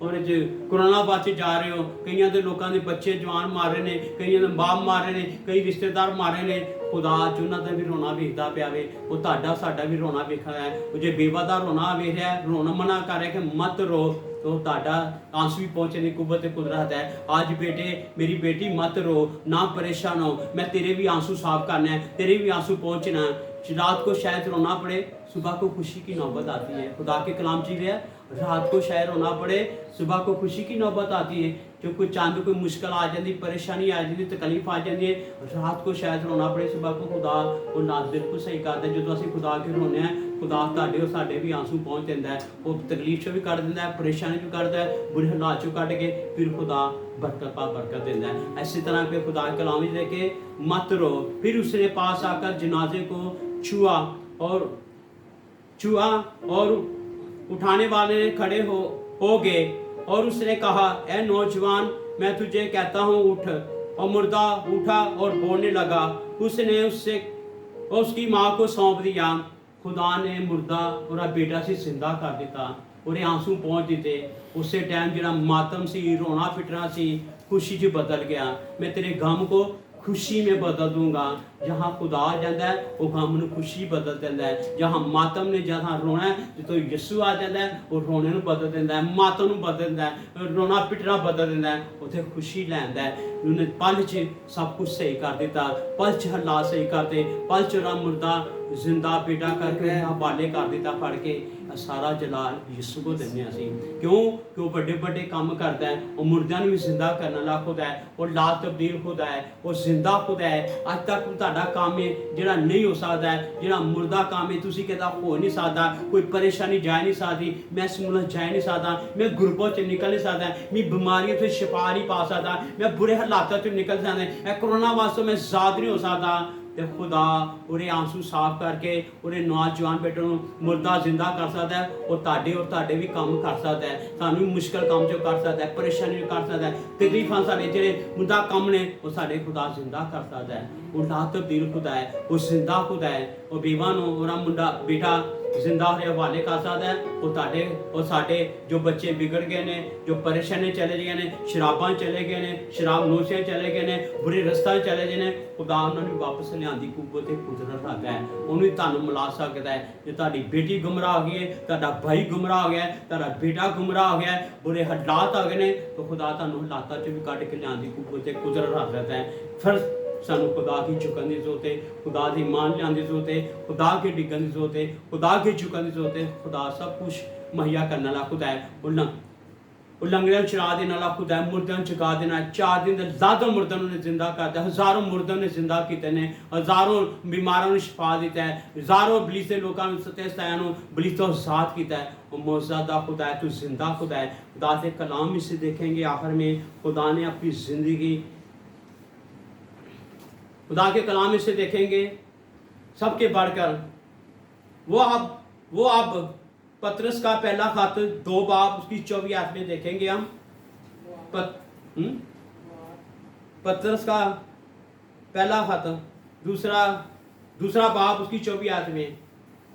ਉਹਦੇ 'ਚ ਕਰੋਨਾ ਵਾਚ ਜਾ ਰਹੇ ਹੋ। ਕਈਆਂ ਦੇ ਲੋਕਾਂ ਦੇ ਬੱਚੇ ਜਵਾਨ ਮਾਰ ਰਹੇ ਨੇ, ਕਈਆਂ ਦੇ ਬਾਪ ਮਾਰ ਰਹੇ ਨੇ, ਕਈ ਰਿਸ਼ਤੇਦਾਰ ਮਾਰੇ ਨੇ। ਖੁਦਾ ਅੱਜ ਉਹਨਾਂ ਦਾ ਵੀ ਰੋਣਾ ਵੇਖਦਾ ਪਿਆ ਵੇ, ਉਹ ਤੁਹਾਡਾ ਸਾਡਾ ਵੀ ਰੋਣਾ ਵੇਖਣਾ ਹੈ। ਉਹ ਜੇ ਬੇਵਾ ਦਾ ਰੋਣਾ ਵੇਖ ਰਿਹਾ, ਰੋਣਾ ਮਨਾ ਕਰ ਰਿਹਾ ਕਿ ਮਤ ਰੋ, तो ਤੁਹਾਡਾ आंसू भी पहुंचने की कुव्वत कुदरत है। आज बेटे मेरी बेटी मत रो, ना परेशान हो, मैं तेरे भी आंसू साफ करना है, तेरे भी आंसू पहुंचना है। रात को शायद रोना पड़े, सुबह को खुशी की नौबत आती है। खुदा के कलाम जी है, रात को शायद रोना पड़े, सुबह को खुशी की नौबत आती है। जो कोई चांद कोई मुश्किल आ जाती, परेशानी आ जाती, तकलीफ आ जाती है, रात को शायद रोना पड़े, सुबह को खुदा वो नाज बिल्कुल सही करता है। जो असं खुदा के रोने हैं, खुदा ਤੁਹਾਡੇ और साढ़े भी आंसू पहुँच ਦਿੰਦਾ है। वो तकलीफ चो भी कढ़ ਦਿੰਦਾ है, परेशानी चो कढ़ता है, बुरे हालात चो कढ़ के फिर खुदा बरकत पा बरकत देता है। इसी तरह पे खुदा के कलाम में देखे मत रो। फिर उसने पास आकर जनाजे को छुआ और उठाने वाले खड़े हो गए और उसने कहा, ए नौजवान, मैं तुझे कहता हूँ उठ। और मुर्दा उठा और बोलने लगा। उसने उसकी माँ को सौंप दिया। खुदा ने मुर्दा और बेटा से जिंदा कर दिता और आंसू पहुँच दिते। उस टाइम जो मातम सी, रोना पिटना सी, खुशी च बदल गया। मैं तेरे गम को खुशी में बदल दूंगा। जहाँ खुदा आ जाता है वो गम में खुशी बदल देता है। जहाँ मातम ने जहाँ रोना है तो यीशु आ जाता है, वो रोने में बदल देता है, मातम में बदल देता है, रोना पिटना बदल देता है, उसे खुशी लैंदा है। उन्हें पल च सब कुछ सही कर दिता, पल च हालात सही करते, पल च मुर्दा जिंदा बेटा करके हवाले कर दिता फड़ के। सारा जलाल यीशु को देने असी। क्यों? कि वो बड़े बड़े काम करता है, वो मुर्दियां भी जिंदा करने वाला खुदा है, वो ला तब्दील खुदा है, वो जिंदा खुदा है। अज तक तुहाडा काम है जिहड़ा नहीं हो सकता है, जिहड़ा मुर्दा काम है तुसीं कहदा हो नहीं सकता, कोई परेशानी जा नहीं सकती, मैं इस मुल्क जा नहीं सकता, मैं गुरबत च निकल नहीं सकता, मैं बीमारियों से शिफा नहीं पा सकता, मैं बुरे हालातों च निकल सकता, कोरोना वास्ते मैं आज़ाद नहीं हो सकता। तो खुदा उरे आंसू साफ करके उरे नौजवान बेटे मुर्दा जिंदा कर सकता है। और ताड़े और ताड़े भी काम कर सकता है, सानू मुश्किल काम जो कर सकता है, परेशानी कर सकता है, तकलीफां साडे जेहड़े मुर्दा काम ने वो साडे खुदा जिंदा कर सकता है। वो ला तब्दील खुदा है, वो जिंदा खुदा है। वो बेवान और मुंडा बेटा जिंदा के हवाले कर सकता है। वो ताडे और साडे जो बच्चे बिगड़ गए ने, जो परेशानी चले गए ने, शराबां चले गए ने, शराब नोशियां चले गए ने, बुरे रस्ते चले गए ने, खुदा उन्होंने वापस लियान दी कुव्वत कुदरत रखता है। उन्हें तुहानू मिला सकता है। जो तुहाडी बेटी गुमराह हो गई है, तुहाडा भाई गुमराह हो गया है, तुहाडा बेटा गुमराह हो गया है, बुरे हालात आ गए ने, तो खुदा तुहानू हालातां च भी कढ के लियान दी कुव्वत कुदरत रखता है। फिर सानू खुदा की झुकन की जरूरत है, खुदा की मान लियान की जरूरत है, खुदा के डिगन की जरूरत है, खुदा के झुकन की जरूरत है। खुदा सब कुछ मुहैया करने वाला खुदा है। लंगड़ियां चरा देने वाला खुदा है, मुर्दों जगा देना। 4 दिन लाखों मुर्दों ने जिंदा करता है, हज़ारों मुर्दों ने जिंदा किए ने, हज़ारों बीमारों ने शिफा दिता है, हज़ारों बलीस के लोगों ने सत्य सताया बलीस तो आजाद किया है। वो मौजूदा खुदा है, तू जिंदा खुदा है। खुदा के कलाम इसे देखेंगे आखिर में खुदा ने अपनी जिंदगी, खुदा के कलाम इसे देखेंगे सबके बढ़कर। वो अब पतरस का पहला खत 2 बाब उसकी 24 आयत में देखेंगे हम। पतरस का पहला खत दूसरा बाब उसकी 24 आयत में।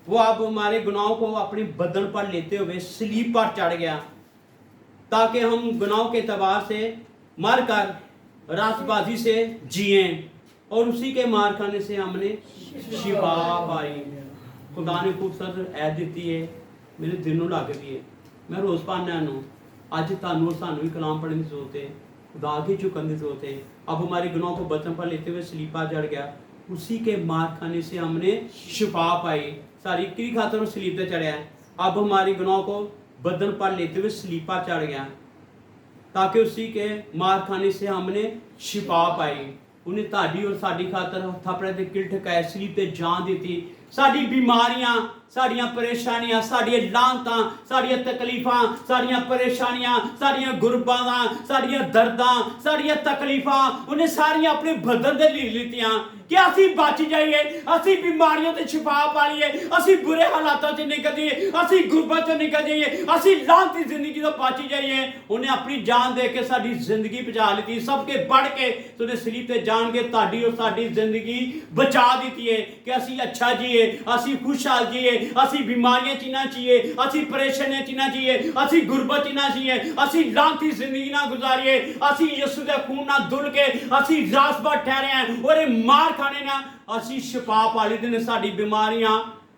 वो अब हमारे गुनाहों को अपनी बदन पर लेते हुए सलीब पर चढ़ गया, ताकि हम गुनाहों के तबार से मर कर रास्तबाजी से जिए, और उसी के मार खाने से हमने शिफा पाई। खुदा ने खूबसूरत ऐत दी है, मेरे दिनों लग गई है, मैं रोज़ पढ़ना नू। अज तुहानू और सानू भी कलाम पढ़ने की जरूरत है, खुदा की झुकन की जरूरत है। अब हमारे गुनाहों को बचन पर लेते हुए सलीपा चढ़ गया, उसी के मार खाने से हमने शिफा पाई। सारी की खातर सलीप पर चढ़िया। अब हमारे गुनाहों को बदन पर लेते हुए सलीपा चढ़ गया, ताकि उसी के मार खाने से हमने शिफा पाई। उन्हें ताड़ी और साड़ी खातर थपड़े ते किल ठकाए, सलीब ते जान दी। साड़ी बीमारियां, साड़ियां परेशानियां, साड़ियां लानतां, साड़ियां तकलीफां, साड़ियां परेशानियां, साड़ियां गुरबां, साड़ियां दर्दां, साड़ियां तकलीफां उन्हें सारियां अपने बदन दे ली लीतियां कि असी बच जाइए, असी बीमारियों ते शिफा पा लीए, असी बुरे हालातों च निकल जाइए, असी गुरबत च निकल जाइए, असी लानती जिंदगी तो बच जाइए। उन्हें अपनी जान दे के साड़ी जिंदगी बचा ली। सबके बढ़ के तुझे सलीब ते जान के ताड़ी और साड़ी जिंदगी बचा दी है कि असी अच्छा जिए, असी खुशहाल जिए, असी बीमारियां च ना जिए, असी परेशानियां च ना जिए, असी गुरबत च ना जिए, असी लानती जिंदगी ना गुजारिए। असी यीशु दे खून ना धुल के असी रासबत ठहरे हैं और मार खाने ना असी शिफा पा ली ने। साडी बीमारियां,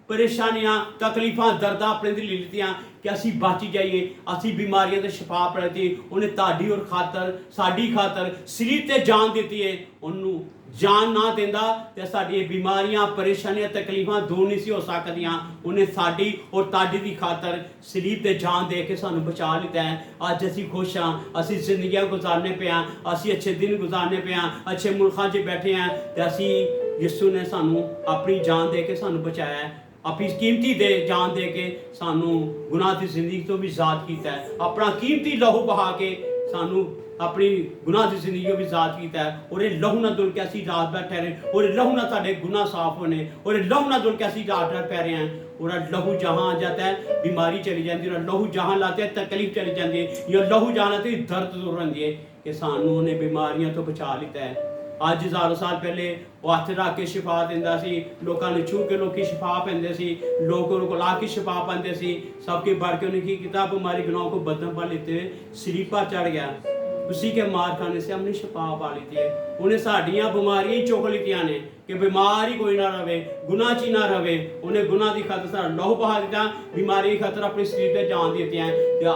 परेशानियां, तकलीफां, दर्दां अपने दिल ले लितियां कि असी बच जाइए, असी बीमारियों से शिफा पाती। उन्हें ताड़ी और खातर साड़ी खातर सलीब ते जान दी है। उन्होंने जान ना देंदा ते साडी बीमारियां, परेशानियां, तकलीफां दूर नहीं सी हो सकदियां। उन्हें साडी और ताड़ी की खातर सलीब ते जान दे के सानू बचा लिता है। अज असी खुश हाँ, असी जिंदगियां गुजारने पे हाँ, असी अच्छे दिन गुजारने पे हाँ, अच्छे मुल्कां च बैठे हैं ते असी यीशु ने सानू अपनी जान दे के सानू बचाया है, अपनी कीमती दे जान दे के सानू गुनाह की जिंदगी तो भी आजाद किया है। अपना कीमती लहू बहा के सानू अपनी गुनाह की जिंदगी को भी आजाद किया है। और ये लहू ना धुल के असी रात बैठे रहे, और लहू ना साढ़े गुनाह साफ होने, और लहू ना धुल के असी रात पै रहे हैं। और लहू जहाँ आ जाता है बीमारी चली जाती है, लहू जहाँ लाते हैं तकलीफ चली जाती है, या लहू जहाँ लाते हैं दर्द दूर रहती है कि सानू उन्हें बीमारियों तो बचा लिता है। अज 1000 साल पहले वो हथ रख के शिफा दिंदा सी, लोगों ने छू के लोग शिफा पाते सी, लोग उनको ला के शिफा पाते सी। सबके बढ़ के उन्हें किया, बीमारी गुनाहों को बदन पर लेते हुए सलीब पर चढ़ गया, उसी के मार खाने से हमने शिफा पा ली है। उन्हें साड़ियाँ बीमारियां ही चुक लीतियां ने कि बीमारी कोई ना रहे, गुनाह ची ना रहे। उन्हें गुनाह की खातर सारा लहू बहा दिता, बीमारी की खातर अपनी सलीब पर जान दी है।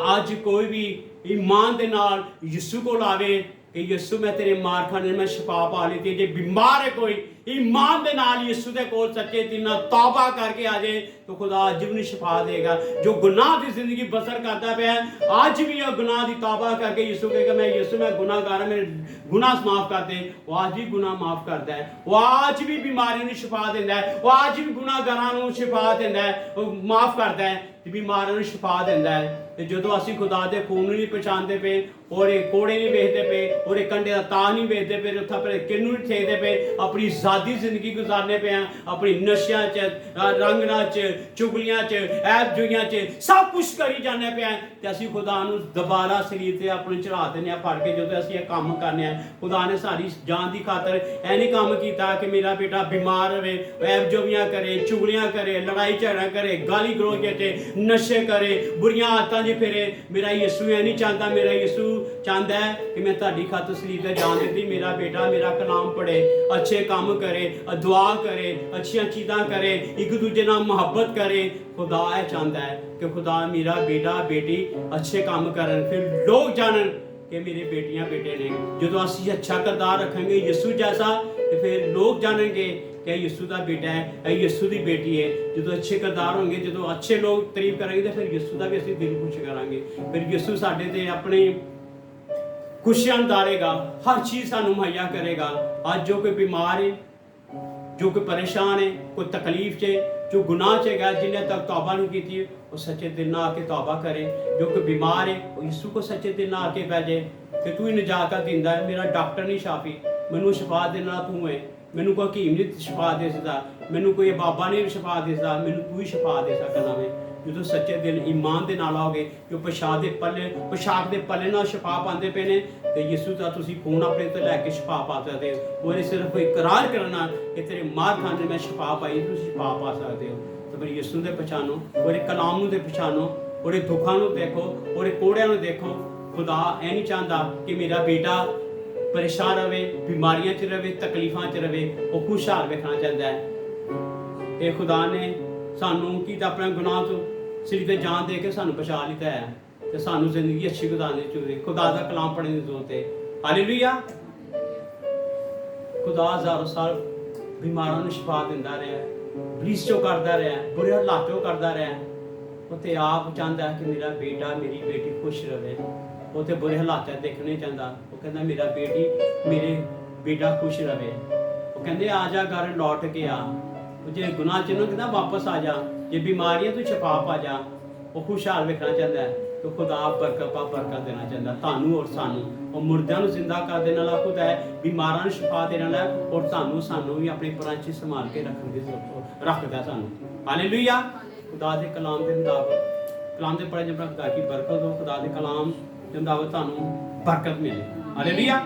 अज कोई भी ईमान के नाल यीशु को लावे कि यीशु मैं तेरे मार खाने में शिफा पा ली थी। जे बीमार है कोई, ईमान दे नाल यीशु दे कोल सच्चे दिल नाल तौबा करके आ जाए तो खुदा अज भी शिफा देगा। जो गुनाह की जिंदगी बसर करता पाया अज भी गुनाह की तौबा करके यीशु कहेगा मैं यीशु मैं गुनाहगार, मेरे गुनाह माफ कर दे, वो आज भी गुनाह माफ करता है। वो आज भी बीमारियों को शिफा देता है, वो आज भी गुनाहगारां को शिफा देता है, वो माफ करता है, बीमारियों को शिफा देता है। जो असी खुदा के खून नहीं पहचानते पे, और कोड़े नहीं वेखते पे, और कंडे का ताह नहीं वेखते पे, उत्थे किन्नू नहीं ठेकते पे, अपनी ਬਰਬਾਦੀ ਜ਼ਿੰਦਗੀ ਗੁਜ਼ਾਰਨੇ ਪਏ ਆ, ਆਪਣੀ ਨਸ਼ਿਆਂ 'ਚ, ਰੰਗਾਂ 'ਚ, ਚੁਗਲੀਆਂ 'ਚ, ਐਬ ਜੁਈਆਂ 'ਚ ਸਭ ਕੁਝ ਕਰੀ ਜਾਂਦੇ ਪਏ ਆ, ਤੇ ਅਸੀਂ ਖੁਦਾ ਨੂੰ ਦੁਬਾਰਾ ਸਰੀਰ ਤੇ ਆਪਣੇ ਚੜਾ ਦਿੰਦੇ ਆ ਫੜ ਕੇ। ਜਦੋਂ ਅਸੀਂ ਇਹ ਕੰਮ ਕਰਨੇ ਆ, ਖੁਦਾ ਨੇ ਸਾਡੀ ਜਾਨ ਦੀ ਖਾਤਰ ਇਹ ਨਹੀਂ ਕੰਮ ਕੀਤਾ ਕਿ ਮੇਰਾ ਬੇਟਾ ਬਿਮਾਰ ਹੋਵੇ, ਐਬ ਜੁਈਆਂ ਕਰੇ, ਚੁਗਲੀਆਂ ਕਰੇ, ਲੜਾਈ ਝਗੜਾ ਕਰੇ, ਗਾਲੀ ਗਲੋਚ ਤੇ ਨਸ਼ੇ ਕਰੇ, ਬੁਰੀਆਂ ਆਦਤਾਂ 'ਚ ਫਿਰੇ। ਮੇਰਾ ਯਿਸੂ ਇਹ ਨਹੀਂ ਚਾਹੁੰਦਾ। ਮੇਰਾ ਯਿਸੂ ਚਾਹੁੰਦਾ ਹੈ ਕਿ ਮੈਂ ਤੁਹਾਡੀ ਖਾਤਰ ਸਰੀਰ ਤੇ ਜਾਨ ਦਿੱਤੀ, ਮੇਰਾ ਬੇਟਾ ਮੇਰਾ ਕਲਾਮ ਪੜ੍ਹੇ, ਅੱਛੇ ਕੰਮ ਕਰੇ, ਦੁਆ ਕਰੇ, ਅੱਛੀਆਂ ਚੀਜ਼ਾਂ ਕਰੇ, ਇੱਕ ਦੂਜੇ ਨਾਲ ਮੁਹੱਬਤ ਕਰੇ। ਖੁਦਾ ਇਹ ਚਾਹੁੰਦਾ ਹੈ ਕਿ ਖੁਦਾ ਮੇਰਾ ਬੇਟਾ ਬੇਟੀ ਅੱਛੇ ਕੰਮ ਕਰਨ, ਫਿਰ ਲੋਕ ਜਾਣਨ ਕਿ ਮੇਰੇ ਬੇਟੀਆਂ ਬੇਟੇ ਨੇ। ਜਦੋਂ ਅਸੀਂ ਅੱਛਾ ਕਿਰਦਾਰ ਰੱਖਾਂਗੇ ਯਿਸੂ ਜੈਸਾ, ਤੇ ਫਿਰ ਲੋਕ ਜਾਣਨਗੇ ਕਿ ਯਿਸੂ ਦਾ ਬੇਟਾ ਹੈ, ਇਹ ਯਿਸੂ ਦੀ ਬੇਟੀ ਹੈ। ਜਦੋਂ ਅੱਛੇ ਕਿਰਦਾਰ ਹੋਣਗੇ, ਜਦੋਂ ਅੱਛੇ ਲੋਕ ਤਾਰੀਫ ਕਰਾਂਗੇ, ਤਾਂ ਫਿਰ ਯਿਸੂ ਦਾ ਵੀ ਅਸੀਂ ਦਿਲ ਖੁਸ਼ ਕਰਾਂਗੇ। ਫਿਰ ਯਿਸੂ ਸਾਡੇ ਤੇ ਆਪਣੀ ਖੁਸ਼ੀਆਂ ਉਤਾਰੇਗਾ, ਹਰ ਚੀਜ਼ ਸਾਨੂੰ ਮੁਹੱਈਆ ਕਰੇਗਾ। ਅੱਜ ਜੋ ਕੋਈ ਬਿਮਾਰ ਹੈ, ਜੋ ਕੋਈ ਪਰੇਸ਼ਾਨ ਹੈ, ਕੋਈ ਤਕਲੀਫ 'ਚ, ਜੋ ਗੁਨਾਹ 'ਚ ਹੈਗਾ, ਜਿन्हें तक तौबा नहीं की थी, वो सच्चे दिल ना आके तौबा करे। जो कोई बीमार है, वो यीशु को सच्चे दिल ना आके कह जाए कि तू ही निजात दिंदा है, मेरा डॉक्टर नहीं शाफी, मैनू शिफा देने वाला तू है, मैनू कोई हकीम नहीं शिफा दे सकता, मैनू कोई बाबा नहीं शिफा दे सकता, मैनू तू ही शिफा दे सकना है। जो सच्चे दिल ईमान दे नाल आओगे, जो पोशाक दे पल्ले नाल शिफा पाते पे ने, तो यीशु का तुसी खून अपने तो लैके शिफा पा सकते हो। वो सिर्फ इकरार करना कि तेरे मार खाने में शिफा पाई, तुसी शिफा पा सकते हो। तो फिर यीशु दे पछानो, और कलाम नूं दे पछानो, और दुखों नूं देखो, और कोड़ियां नूं देखो। खुदा ऐ नहीं चाहता कि मेरा बेटा परेशान रहे, बीमारियां च रहे, तकलीफां च रहे, वो खुशहाल वेखना चाहता है। ये खुदा ने सानू की अपने गुनाह तो सिर ते जान दे के सानू बचा लिता है, तो सानू जिंदगी अच्छी गुजारनी चाहिए। खुदा का कलाम पढ़ने की जरूरत है। हालेलुया। खुदा हज़ारों साल बीमारों को शिफा दिंदा रहा, ब्लिस चो करता रहा, बुरे हालातों करता रहा। वो तो आप चाहता है कि मेरा बेटा मेरी बेटी खुश रहे। वो तो बुरे हालात देखने चाहता, वो कहता मेरा बेटा खुश रहे। वो कहते आ जा घर लौट के आ, जे गुनाह चिन्ह कहता वापस आ जा, जे बीमारियां तो शिफा पा जा। वो खुशहाल वेखना चाहता है, तो खुदा बरकत देना चाहता तानू और सानू। और मुर्दियां नूं जिंदा कर देने वाला खुदा है, बीमारां नूं शिफा देने वाला है, और तानू सानू भी अपने घरां च संभाल के रखने की जरूरत रखदा सानू। हालेलुया। खुदा दे कलाम दे मुताबिक, कलाम दे पढ़े जब खुदा की बरकत हो, खुदा दे कलाम दे मुताबिक तानू बरकत मिले। हालेलुया।